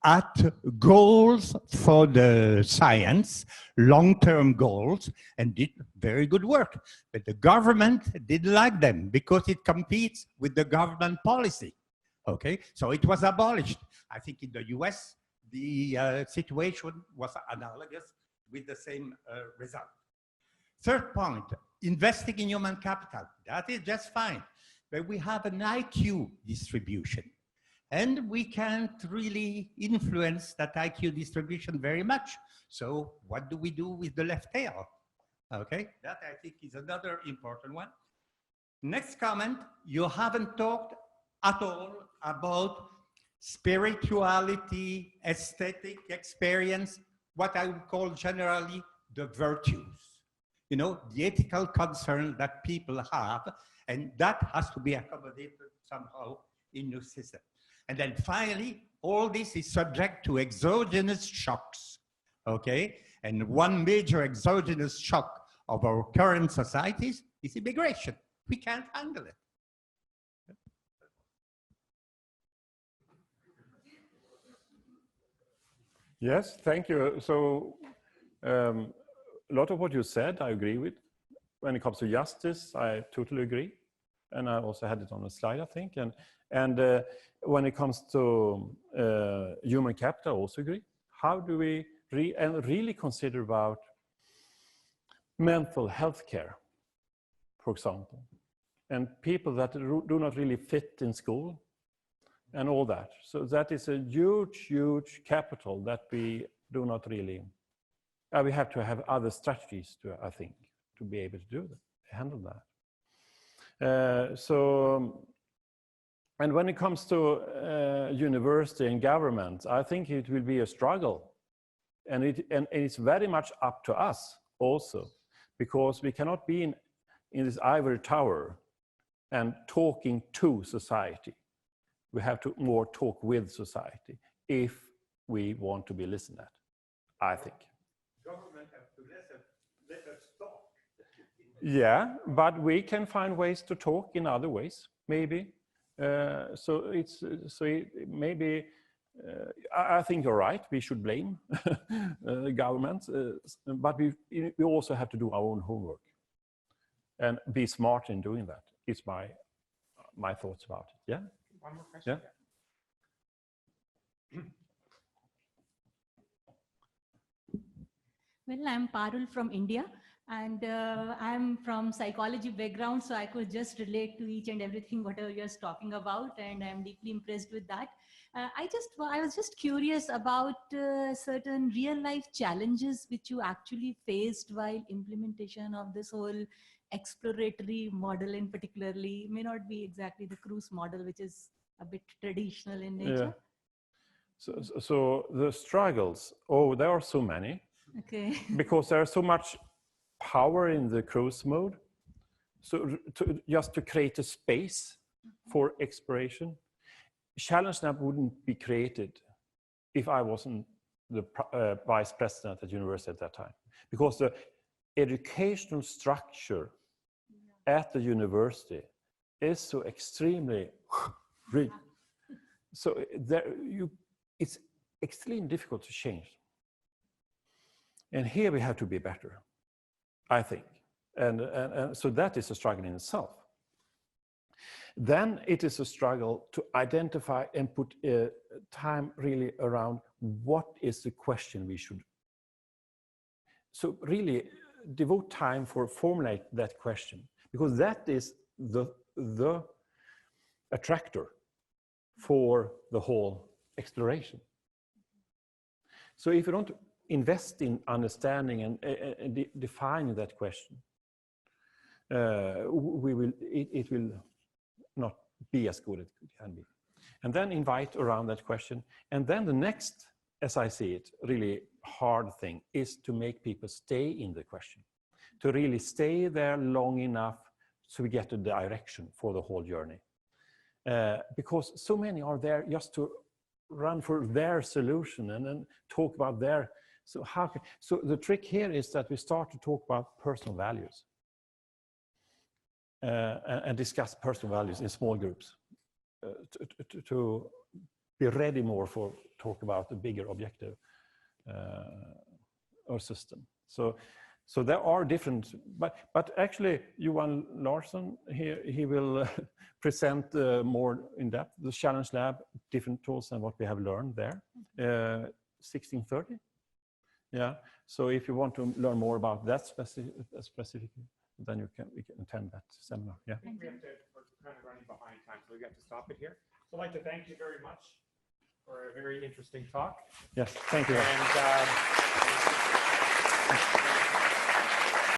at goals for the science, long-term goals, and did very good work. But the government didn't like them because it competes with the government policy. Okay, so it was abolished. I think in the US, the situation was analogous with the same result. Third point, investing in human capital. That is just fine. But we have an IQ distribution. And we can't really influence that IQ distribution very much. So what do we do with the left tail? Okay, that I think is another important one. Next comment, you haven't talked at all about spirituality, aesthetic experience, what I would call generally the virtues. You know, the ethical concern that people have, and that has to be accommodated somehow in your system. And then finally, all this is subject to exogenous shocks, okay? And one major exogenous shock of our current societies is immigration. We can't handle it. Yes, thank you. So a lot of what you said, I agree with. When it comes to justice, I totally agree. And I also had it on the slide, I think. And when it comes to human capital, I also agree. How do we really consider about mental health care, for example, and people that do not really fit in school and all that. So that is a huge, huge capital that we do not really, we have to have other strategies to, I think, to be able to do that, handle that. And when it comes to university and government, I think it will be a struggle. And it's very much up to us also, because we cannot be in this ivory tower and talking to society. We have to more talk with society if we want to be listened at, I think. Government has to let us talk. Yeah, but we can find ways to talk in other ways, maybe. Maybe I think you're right. We should blame the government, but we also have to do our own homework and be smart in doing that. It's my thoughts about it. Yeah. One more question. Yeah. Well, I'm Parul from India, and I'm from psychology background, so I could just relate to each and everything whatever you're talking about, and I'm deeply impressed with that. I was just curious about certain real life challenges which you actually faced while implementation of this whole exploratory model, in particularly may not be exactly the cruise model, which is a bit traditional in nature. Yeah. So the struggles, there are so many. Okay. Because there's so much power in the cruise mode. So just to create a space for exploration, Challenge Lab wouldn't be created if I wasn't the vice president at university at that time. Because the educational structure at the university is so extremely rigid. So it's extremely difficult to change. And here we have to be better, I think. And so that is a struggle in itself. Then it is a struggle to identify and put time really around what is the question we should. So really devote time for formulate that question, because that is the attractor for the whole exploration. So if you don't invest in understanding and defining that question, it will not be as good as it can be. And then invite around that question. And then the next, as I see it, really hard thing is to make people stay in the question, to really stay there long enough so we get a direction for the whole journey. Because so many are there just to run for their solution and then talk about their. So the trick here is that we start to talk about personal values and discuss personal values in small groups to be ready more for talk about a bigger objective or system. So there are different, but actually Johan Larsson here, he will present more in depth the Challenge Lab, different tools and what we have learned there. 16:30. Yeah. So if you want to learn more about that specific, then we can attend that seminar. Yeah. I think we're kind of running behind time, so we got to stop it here. So I'd like to thank you very much for a very interesting talk. Yes. Thank you. And